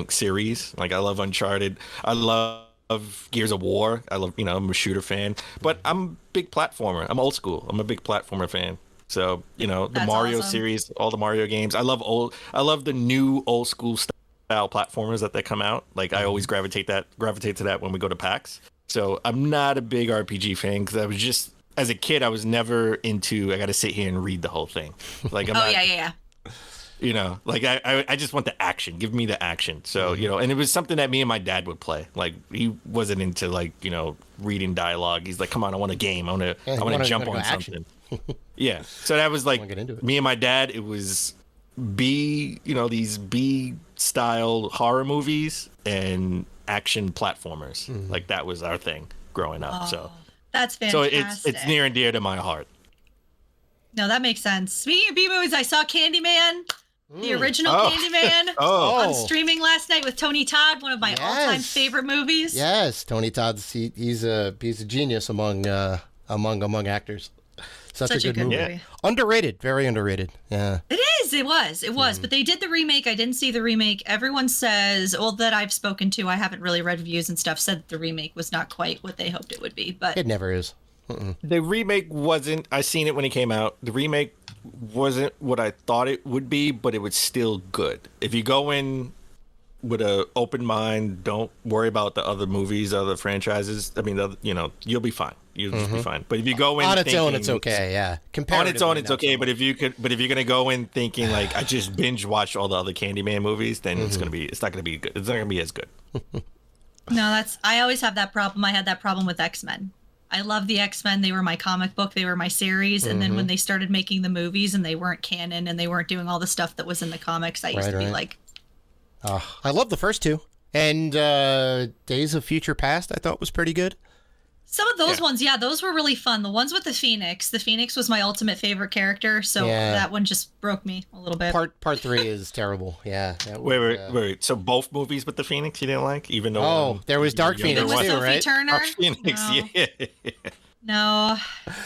series. Like I love Uncharted. I love Gears of War. I'm a shooter fan. But I'm a big platformer. I'm old school. I'm a big platformer fan. So, the That's Mario awesome. series, all the Mario games. I love the new old school style platformers that they come out. Like I always gravitate to that when we go to PAX. So I'm not a big RPG fan because I was just, as a kid, I was never into, I got to sit here and read the whole thing. Like I'm not, yeah. I just want the action. Give me the action. So, and it was something that me and my dad would play. Like he wasn't into reading dialogue. He's like, come on, I want a game. I want to jump on something. Yeah. So that was like me and my dad. It was these B style horror movies and action platformers. Like that was our thing growing up. So that's fantastic. So it's near and dear to my heart. No, that makes sense. Speaking of B movies, I saw Candyman, the original Candyman, on streaming last night with Tony Todd, one of my all-time favorite movies. Yes, Tony Todd's he's a genius among actors. Such a good movie. Yeah. Underrated, very underrated. Yeah. It is. It was. But they did the remake. I didn't see the remake. Everyone says, that I've spoken to, I haven't really read reviews and stuff, said that the remake was not quite what they hoped it would be. But it never is. The remake wasn't. I seen it when it came out. The remake wasn't what I thought it would be, but it was still good. If you go in with an open mind, don't worry about the other movies, other franchises. I mean, you'll be fine. You'll just be fine. But if you go in on its own, it's okay. Yeah, on its own, it's okay. But if you're gonna go in thinking like I just binge watched all the other Candyman movies, then it's not gonna be good. It's not gonna be as good. No, I always have that problem. I had that problem with X-Men. I love the X-Men. They were my comic book. They were my series. And then when they started making the movies and they weren't canon and they weren't doing all the stuff that was in the comics, I used to be like... I love the first two. And Days of Future Past I thought was pretty good. Some of those ones, those were really fun. The ones with the Phoenix was my ultimate favorite character. So that one just broke me a little bit. Part 3 is terrible. Yeah. Wait. So both movies with the Phoenix you didn't like? Even though there was Dark Phoenix too, right? Sophie Turner? Dark Phoenix, no. No,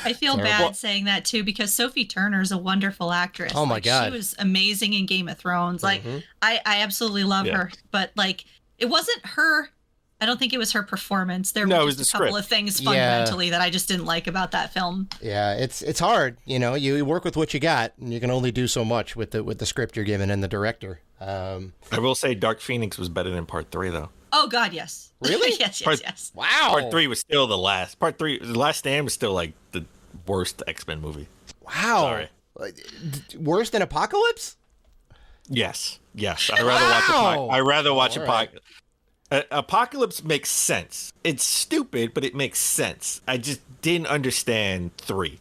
I feel bad saying that too because Sophie Turner's a wonderful actress. Oh my God. She was amazing in Game of Thrones. Like I absolutely love her, but it wasn't her. I don't think it was her performance. There were just a couple of things fundamentally that I just didn't like about that film. Yeah, it's hard. You work with what you got, and you can only do so much with the script you're given and the director. I will say Dark Phoenix was better than Part 3, though. Oh God, yes. Really? yes. Wow. Part 3 was still the last. Part 3, The Last Stand was still like the worst X-Men movie. Wow. Sorry. Worse than Apocalypse? Yes. I'd rather watch Apocalypse. Apocalypse makes sense. It's stupid, but it makes sense. I just didn't understand 3.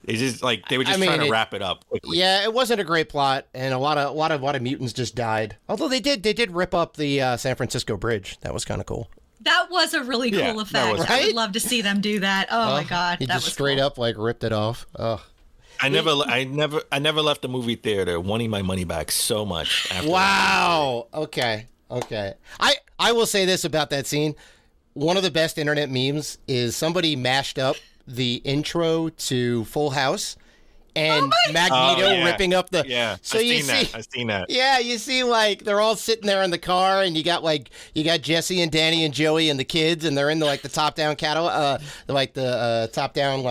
It's just like they were just trying to wrap it up quickly. Yeah, it wasn't a great plot, and a lot of mutants just died. Although they did rip up the San Francisco Bridge. That was kind of cool. That was a really Yeah, cool that effect. was- I Right? would love to see them do that. Oh my god, He that just was straight cool. up like ripped it off. Oh. I never left the movie theater wanting my money back so much. After Wow. Okay. I will say this about that scene. One of the best internet memes is somebody mashed up the intro to Full House and Magneto Oh, yeah. ripping up the. Yeah, So I've you seen see, that. I've seen that. yeah, you see, like they're all sitting there in the car, and you got Jesse and Danny and Joey and the kids, and they're in the top down cattle, top down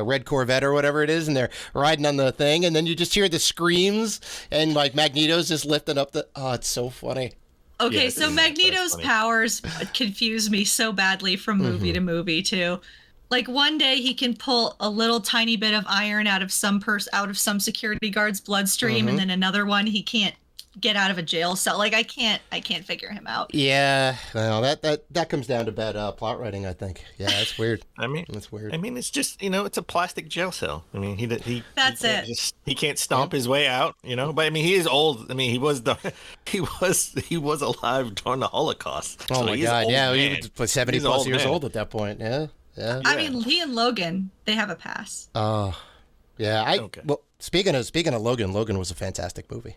red Corvette or whatever it is, and they're riding on the thing, and then you just hear the screams, and like Magneto's just lifting up the. Oh, it's so funny. Okay, Yeah, so that's Magneto's funny. powers confuse me so badly from movie to movie too. Like one day he can pull a little tiny bit of iron out of some security guard's bloodstream, and then another one he can't get out of a jail cell. Like I can't figure him out. Yeah, well, that comes down to bad plot writing, I think. Yeah, that's weird. I mean, That's weird. I mean, it's just it's a plastic jail cell. I mean, That's it. He can't stomp his way out, But I mean, he is old. I mean, he was alive during the Holocaust. Oh so my he's an God! old Yeah, he man. was 70 He's an plus old years man. old at that point. Yeah. I mean, he and Logan, they have a pass. Oh, yeah. Okay. Well, speaking of Logan, Logan was a fantastic movie.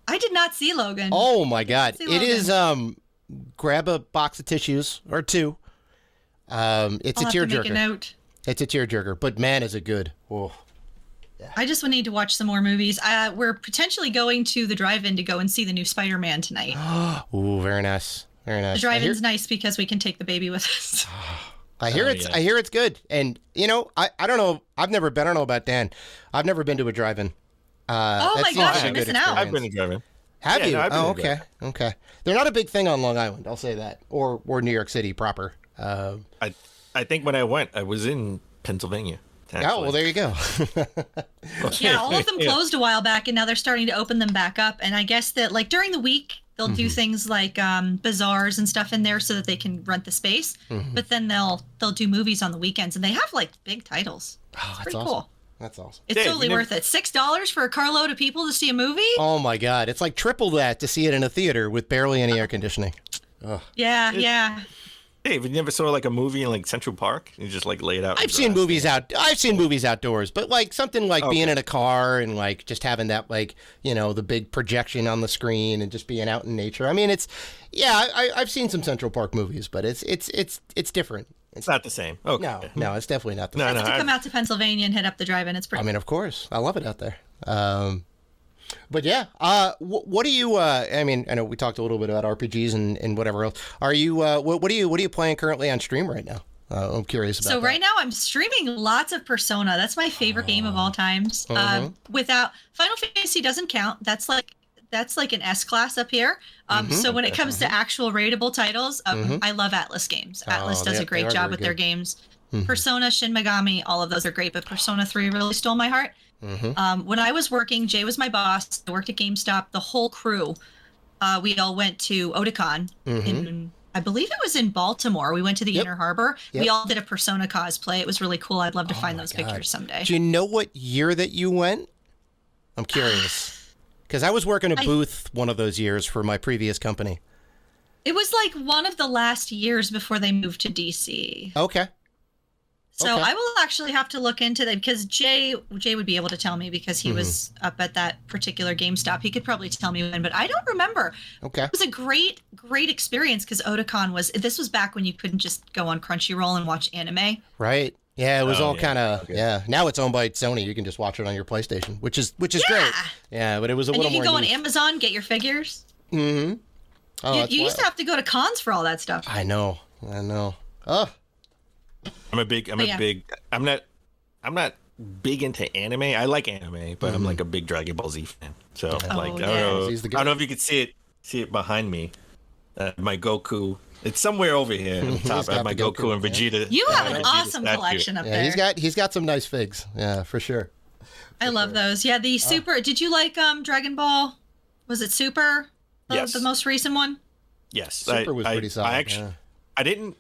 I did not see Logan. Oh my God! see It is grab a box of tissues or two. It's I'll a have to make a tearjerker. note. It's a tearjerker, but man, is it good! Oh. I just need to watch some more movies. We're potentially going to the drive-in to go and see the new Spider-Man tonight. Ooh, very nice, very nice. The drive-in's nice because we can take the baby with us. I hear yeah. I hear it's good, and I don't know. I've never been. I don't know about Dan. I've never been to a drive-in. Oh that my seems gosh, like a you're good missing out. I've experience. been driving. Have Yeah, you? no, I've been Oh, to okay. Okay. They're not a big thing on Long Island. I'll say that, or New York City proper. I think when I went, I was in Pennsylvania. Oh, well, there you go. Yeah, all of them closed a while back, and now they're starting to open them back up. And I guess that during the week they'll do things like bazaars and stuff in there so that they can rent the space. But then they'll do movies on the weekends, and they have big titles. Oh, It's that's pretty awesome. cool. That's awesome. It's Dave, totally you never- worth it. $6 for a carload of people to see a movie? Oh my God! It's like triple that to see it in a theater with barely any air conditioning. Yeah. Dave, you never saw a movie in Central Park? You just lay it out. I've seen movies outdoors, but something like being in a car and just having that the big projection on the screen and just being out in nature. I mean, I've seen some Central Park movies, but it's different. It's not the same. Okay. No, it's definitely not the No, same. no. To come out to Pennsylvania and hit up the drive-in, it's pretty I mean, of course, I love it out there. But yeah, what do you? I mean, I know we talked a little bit about RPGs and whatever else. Are you? What are you playing currently on stream right now? I'm curious about. So that. right now I'm streaming lots of Persona. That's my favorite game of all times. Without Final Fantasy doesn't count. That's like an S class up here. So when it comes to actual rateable titles, I love Atlas games. Atlas does a great job with their games. Persona, Shin Megami, all of those are great, but Persona 3 really stole my heart. When I was working, Jay was my boss. I worked at GameStop. The whole crew, we all went to Otakon in, I believe it was in Baltimore. We went to the Inner Harbor. We all did a Persona cosplay. It was really cool. I'd love to find those pictures someday. Do you know what year that you went? I'm curious. Because I was working a booth one of those years for my previous company. It was one of the last years before they moved to DC. Okay. So Okay. I will actually have to look into them because Jay would be able to tell me because he was up at that particular GameStop. He could probably tell me when, but I don't remember. Okay. It was a great experience because Otakon this was back when you couldn't just go on Crunchyroll and watch anime. Right. Yeah, it was all yeah. kind of Now it's owned by Sony. You can just watch it on your PlayStation, which is great. Yeah, but it was a And little you more. can go on niche. Amazon, get your figures. Oh, You that's used wild. to have to go to cons for all that stuff. I know. Oh, I'm not big into anime. I like anime, but I'm a big Dragon Ball Z fan. So I don't know. He's the I don't know if you could see it behind me. My Goku. It's somewhere over here on top. I have my the Goku, Goku and Vegeta. You have an Vegeta awesome statue. collection up yeah. there. He's got some nice figs. Yeah, for sure. I love those. Yeah, the Super. Did you like Dragon Ball? Was it Super? Yes. The most recent one? Yes, Super was pretty solid. I actually, I didn't.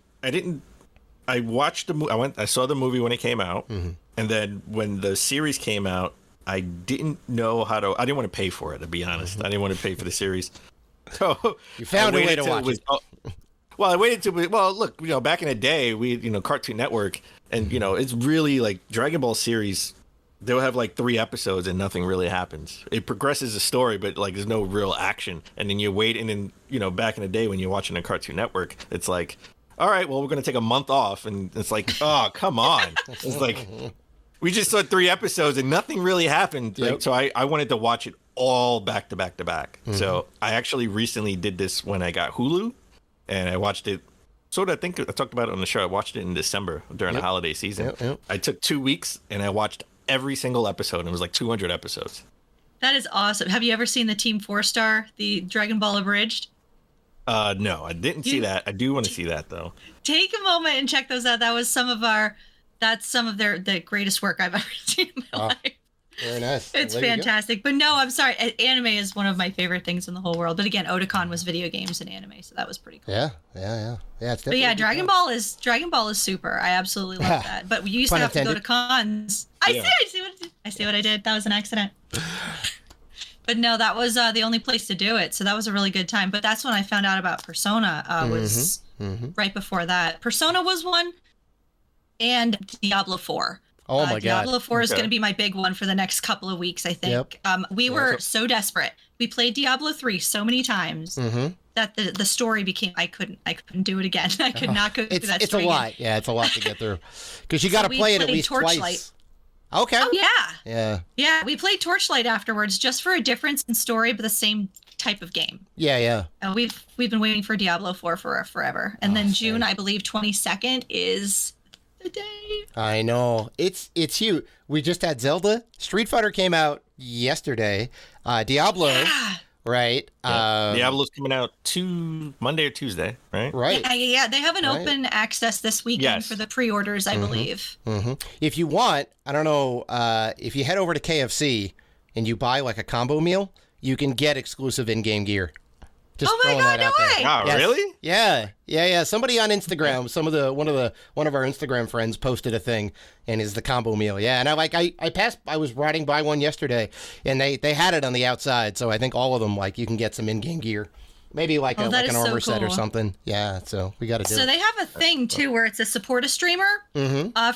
I watched the movie. I saw the movie when it came out, and then when the series came out, I didn't know how to. I didn't want to pay for it. To be honest, I didn't want to pay for the series. So You found I a way waited to till watch it. Well, I waited to. Well, look, back in the day, Cartoon Network, and it's really like Dragon Ball series. They'll have like 3 episodes and nothing really happens. It progresses the story, but like there's no real action. And then you wait, and then back in the day when you're watching a Cartoon Network, it's like, all right, well, we're gonna take a month off, and it's like, oh, come on. It's like we just saw 3 episodes and nothing really happened. Yep. Like, so I wanted to watch it all back to back to back. So I actually recently did this when I got Hulu. And I watched it. I think I talked about it on the show. I watched it in December during the holiday season. Yep. I took 2 weeks and I watched every single episode. And it was like 200 episodes. That is awesome. Have you ever seen the Team 4-Star, the Dragon Ball Abridged? No, I didn't see that. I do want to see that though. Take a moment and check those out. That was that's some of the greatest work I've ever seen in my life. Very nice. It's fantastic. But no, I'm sorry. Anime is one of my favorite things in the whole world. But again, Otakon was video games and anime, so that was pretty cool. Yeah. It's definitely. But yeah, Dragon Ball is super. I absolutely love that. But we used to have to go to cons. I see what I did. That was an accident. But no, that was the only place to do it. So that was a really good time. But that's when I found out about Persona. Was right before that. Persona was one, and Diablo 4. Oh my God. Diablo 4 is going to be my big one for the next couple of weeks, I think. Yep. We were so desperate. We played Diablo 3 so many times that the story became I couldn't do it again. I could not go through that It's story a lot. again. Yeah, it's a lot to get through. Because you got to play it at least Torchlight. twice. Okay. Oh yeah. Yeah. We played Torchlight afterwards just for a difference in story, but the same type of game. Yeah. We've been waiting for Diablo 4 for forever. And then June, I believe 22nd is the day. I know. It's huge. We just had Zelda. Street Fighter came out yesterday. Diablo, right? Diablo's coming out Monday or Tuesday, right? Right. Yeah. They have an open access this weekend for the pre-orders, I believe. If you want, I don't know, if you head over to KFC and you buy like a combo meal, you can get exclusive in-game gear. Just oh my throwing God, that out no there. way. Wow, Yes. really? Yeah. Somebody on Instagram, one of our Instagram friends posted a thing, and is the combo meal. Yeah, and I was riding by one yesterday, and they had it on the outside, so I think all of them you can get some in-game gear. Maybe like an armor set or something. Yeah, so we got to do it. So they have a thing too where it's a support a streamer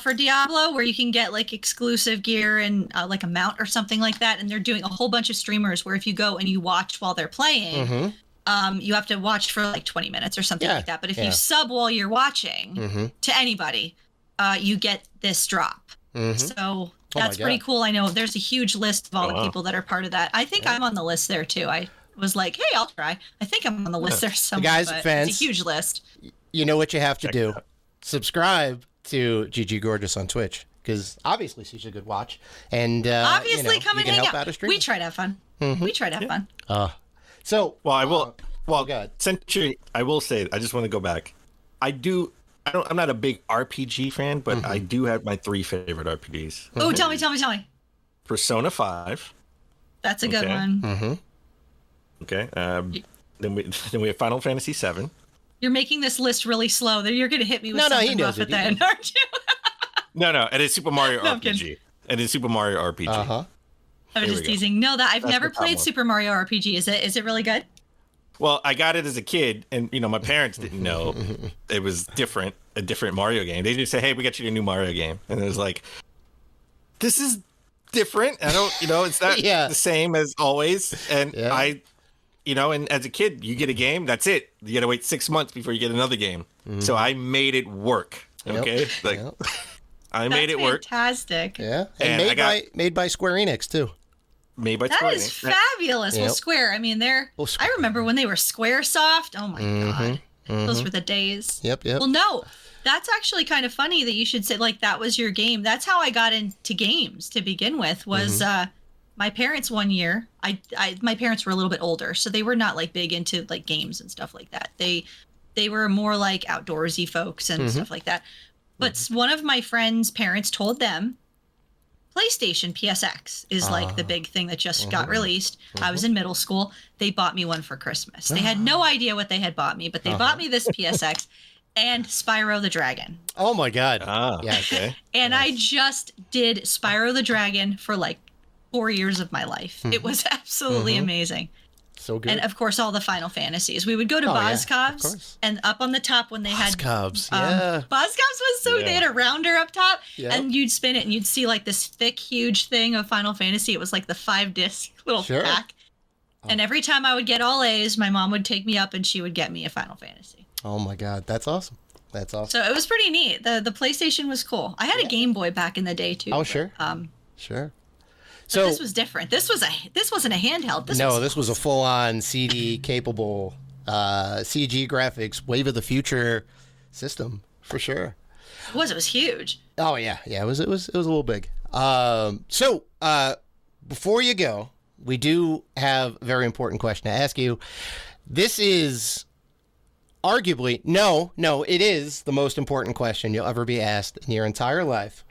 for Diablo, where you can get exclusive gear and like a mount or something like that. And they're doing a whole bunch of streamers where if you go and you watch while they're playing, you have to watch for 20 minutes or something like that. But if you sub while you're watching to anybody, you get this drop. So that's pretty cool. I know there's a huge list of all the people that are part of that. I think I'm on the list there too. I was like, hey, I'll try. I think I'm on the list there somewhere. Guys, but fans, it's a huge list. You know what you have to do. Subscribe to GGGorgeous on Twitch, because obviously she's a good watch. And obviously come and hang help out. a streamer. We try to have fun. We try to have fun. So I will. Well, go ahead. Century. I will say. I just want to go back. I'm not a big RPG fan, but I do have my 3 favorite RPGs. Oh, tell me. Persona 5. That's a good one. Okay. Then we have Final Fantasy 7. You're making this list really slow. You're going to hit me with he something knows rough it. at the end, aren't you? No, it is Super Mario No, I'm RPG. kidding. It is Super Mario RPG. I was Here just we go. teasing. No, that I've That's never the top played one. Super Mario RPG. Is it really good? Well, I got it as a kid, and my parents didn't know it was a different Mario game. They just say, "Hey, we got you a new Mario game," and it was like, "This is different." I don't, it's not the same as always. And and as a kid, you get a game, that's it. You got to wait 6 months before you get another game. So I made it work. Okay, I made it work. Fantastic. Yeah, And and made by Square Enix too. Made by That Square is Enix. fabulous. Well, Square. I mean, I remember when they were SquareSoft. Oh my God, those were the days. Yep. Well, no, that's actually kind of funny that you should say that was your game. That's how I got into games to begin with. Was my parents one year? My parents were a little bit older, so they were not big into games and stuff like that. They were more outdoorsy folks and stuff like that. But one of my friends' parents told them PlayStation PSX is the big thing that just got released. I was in middle school. They bought me one for Christmas. They had no idea what they had bought me, but they bought me this PSX and Spyro the Dragon. Oh my God. Yeah. Okay. And I just did Spyro the Dragon for 4 years of my life. It was absolutely amazing. So good. And of course, all the Final Fantasies. We would go to Oh, yeah, of Boscov's, course. and up on the top when they had Cubs, yeah. Boscov's was so they had a rounder up top, Yep. and you'd spin it and you'd see like this thick, huge thing of Final Fantasy. It was like the 5-disc little Sure. pack. And every time I would get all A's, my mom would take me up and she would get me a Final Fantasy. Oh my God, that's awesome. That's awesome. So it was pretty neat. The PlayStation was cool. I had a Game Boy back in the day too. Oh, but, sure. Sure. but So this was different. This wasn't a handheld. this was a full-on CD capable CG graphics, wave of the future system for sure. It was huge. Oh yeah, it was a little big. So before you go, we do have a very important question to ask you. This is arguably it is the most important question you'll ever be asked in your entire life.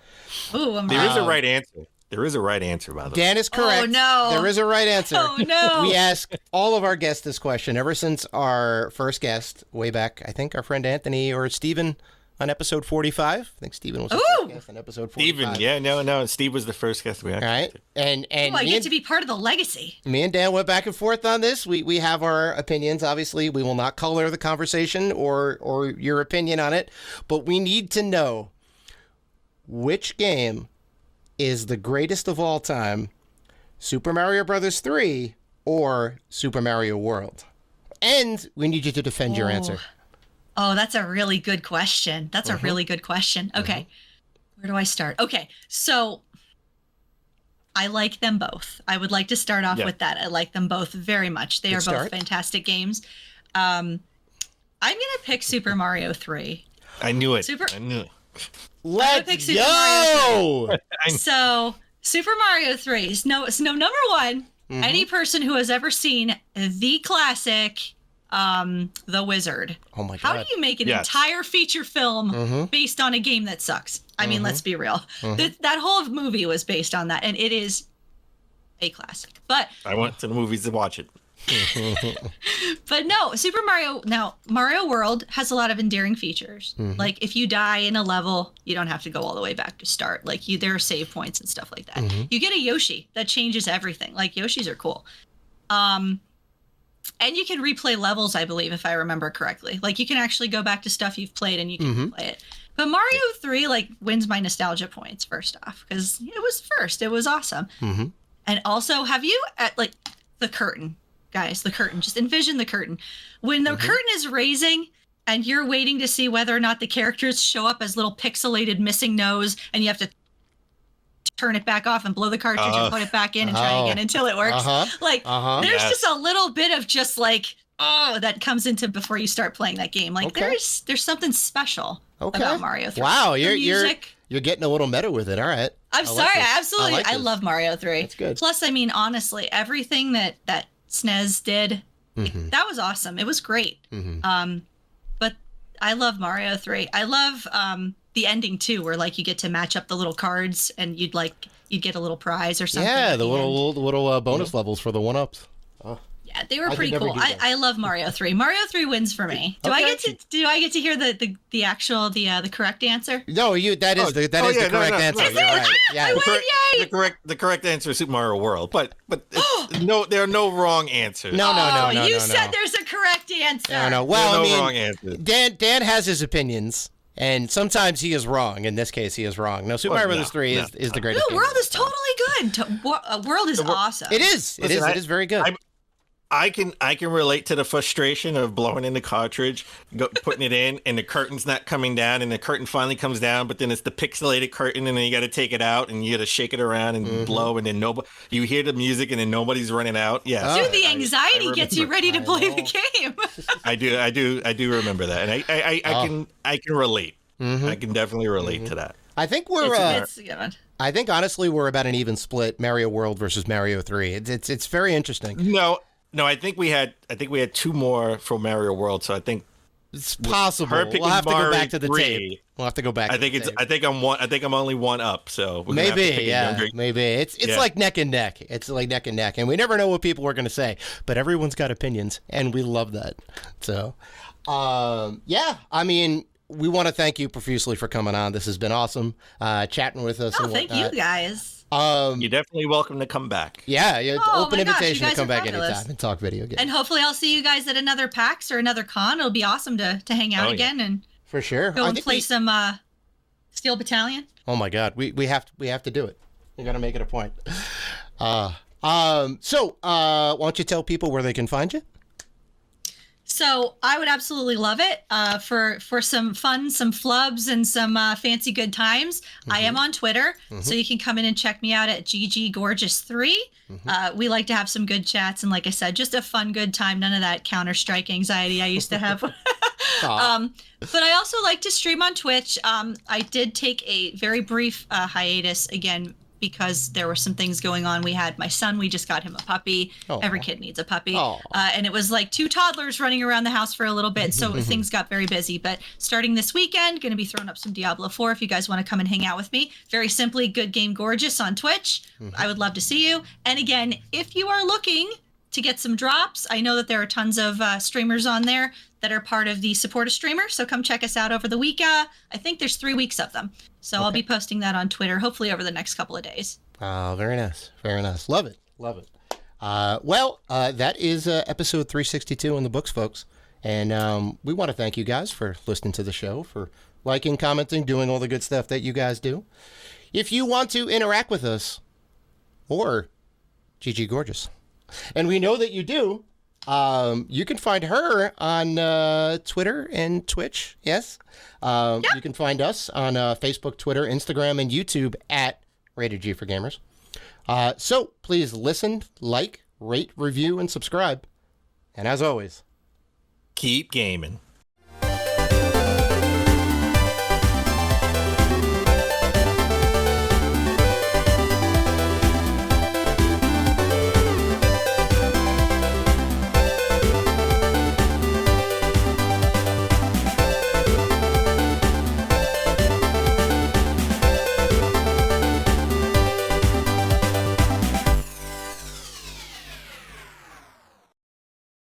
Ooh, There is a right answer. There is a right answer, by the way. Dan is correct. Oh, no. There is a right answer. Oh, no. We ask all of our guests this question ever since our first guest way back, I think our friend Anthony or Steven on episode 45. I think Steven was the first guest on episode 45. Steven, yeah, no. Steve was the first guest we All actually right. did. And I me get and- to be part of the legacy. Me and Dan went back and forth on this. We have our opinions. Obviously, we will not color the conversation or your opinion on it, but we need to know which game is the greatest of all time, Super Mario Brothers 3 or Super Mario World? And we need you to defend your answer. Oh, that's a really good question. That's a really good question. Okay. Where do I start? Okay. So I like them both. I would like to start off with that. I like them both very much. They Good are start. both fantastic games. I'm going to pick Super Mario 3. I knew it. Super- I knew it. Let's pick Super go! So Super Mario 3 is no number one. Any person who has ever seen the classic, The Wizard. Oh my How God. do you make an Yes. entire feature film based on a game that sucks? I mean, let's be real. That whole movie was based on that, and it is a classic. But I went to the movies to watch it. no, Super Mario. Now, Mario World has a lot of endearing features. Like if you die in a level, you don't have to go all the way back to start. Like there are save points and stuff like that. You get a Yoshi that changes everything. Like Yoshis are cool. And you can replay levels, I believe, if I remember correctly. Like you can actually go back to stuff you've played and you can play it. But Mario 3 like wins my nostalgia points first off because it was first. It was awesome. And also, have you at like the curtain? Guys, the curtain. Just envision the curtain. When the curtain is raising and you're waiting to see whether or not the characters show up as little pixelated missing nose, and you have to turn it back off and blow the cartridge and put it back in and try again until it works. There's just a little bit of just like, that comes into before you start playing that game. Like there's something special about Mario 3. Wow, The music. you're getting a little meta with it. All right. I'm sorry, absolutely. I love Mario 3. That's good. Plus, I mean, honestly, everything that SNES did, that was awesome. It was great. But I love Mario 3. I love the ending too, where like you get to match up the little cards and you'd get a little prize or something. Yeah, at the end. little bonus levels for the 1-ups. Yeah, they were I pretty could never cool. do that. I love Mario 3. Mario 3 wins for me. Do I get to hear the actual the correct answer? No, that is the correct answer. no, You're right. Yeah. The correct answer is Super Mario World, but there are no wrong answers. No. You said there's a correct answer. No. Well, there are no I wrong mean, answers. Dan has his opinions, and sometimes he is wrong. In this case, he is wrong. No, Super Mario Brothers 3 is the greatest. No, game. World is totally good. World is awesome. It is. It is very good. I can relate to the frustration of blowing in the cartridge, putting it in, and the curtain's not coming down, and the curtain finally comes down, but then it's the pixelated curtain, and then you got to take it out, and you got to shake it around and blow, and then you hear the music, and then nobody's running out. Yeah, Dude, the anxiety gets you ready to play the game. I do remember that, and I can relate. I can definitely relate to that. I think we're. It's good. I think honestly we're about an even split. Mario World versus Mario 3. It's very interesting. No, I think we had two more for Mario World, so I think It's possible. her picking We'll have to go Mario back to the 3, tape. We'll have to go back. I think I'm only one up, so we're gonna have to Maybe, pick a yeah, younger- maybe it's like neck and neck. It's like neck and neck, and we never know what people are going to say. But everyone's got opinions, and we love that. So, yeah, I mean, we want to thank you profusely for coming on. This has been awesome, chatting with us. Oh, and thank you whatnot. guys. You're definitely welcome to come back. Yeah, Oh open my gosh, invitation you to guys come are back fabulous. anytime and talk video games. And hopefully I'll see you guys at another PAX or another con. It'll be awesome to hang out again and For sure. go I and think play some Steel Battalion. Oh my God, we have to do it. We got to make it a point. So why don't you tell people where they can find you? So I would absolutely love it for some fun, some flubs, and some fancy good times. I am on Twitter, so you can come in and check me out at GGGorgeous3. We like to have some good chats, and like I said, just a fun, good time. None of that Counter-Strike anxiety I used to have. But I also like to stream on Twitch. I did take a very brief hiatus again because there were some things going on. We had my son, we just got him a puppy. Every kid needs a puppy. And it was like 2 toddlers running around the house for a little bit. So things got very busy. But starting this weekend, going to be throwing up some Diablo 4 if you guys want to come and hang out with me. Very simply, Good Game Gorgeous on Twitch. I would love to see you. And again, if you are looking to get some drops, I know that there are tons of streamers on there that are part of the Support a Streamer. So come check us out over the week. I think there's 3 weeks of them. So I'll be posting that on Twitter, hopefully over the next couple of days. Oh, very nice. Very nice. Love it. Love it. That is episode 362 in the books, folks. And we want to thank you guys for listening to the show, for liking, commenting, doing all the good stuff that you guys do. If you want to interact with us, or GG Gorgeous, and we know that you do, you can find her on Twitter and Twitch. Yes. You can find us on Facebook, Twitter, Instagram, and YouTube at Rated G for Gamers. So please listen, like, rate, review, and subscribe. And as always, Keep gaming.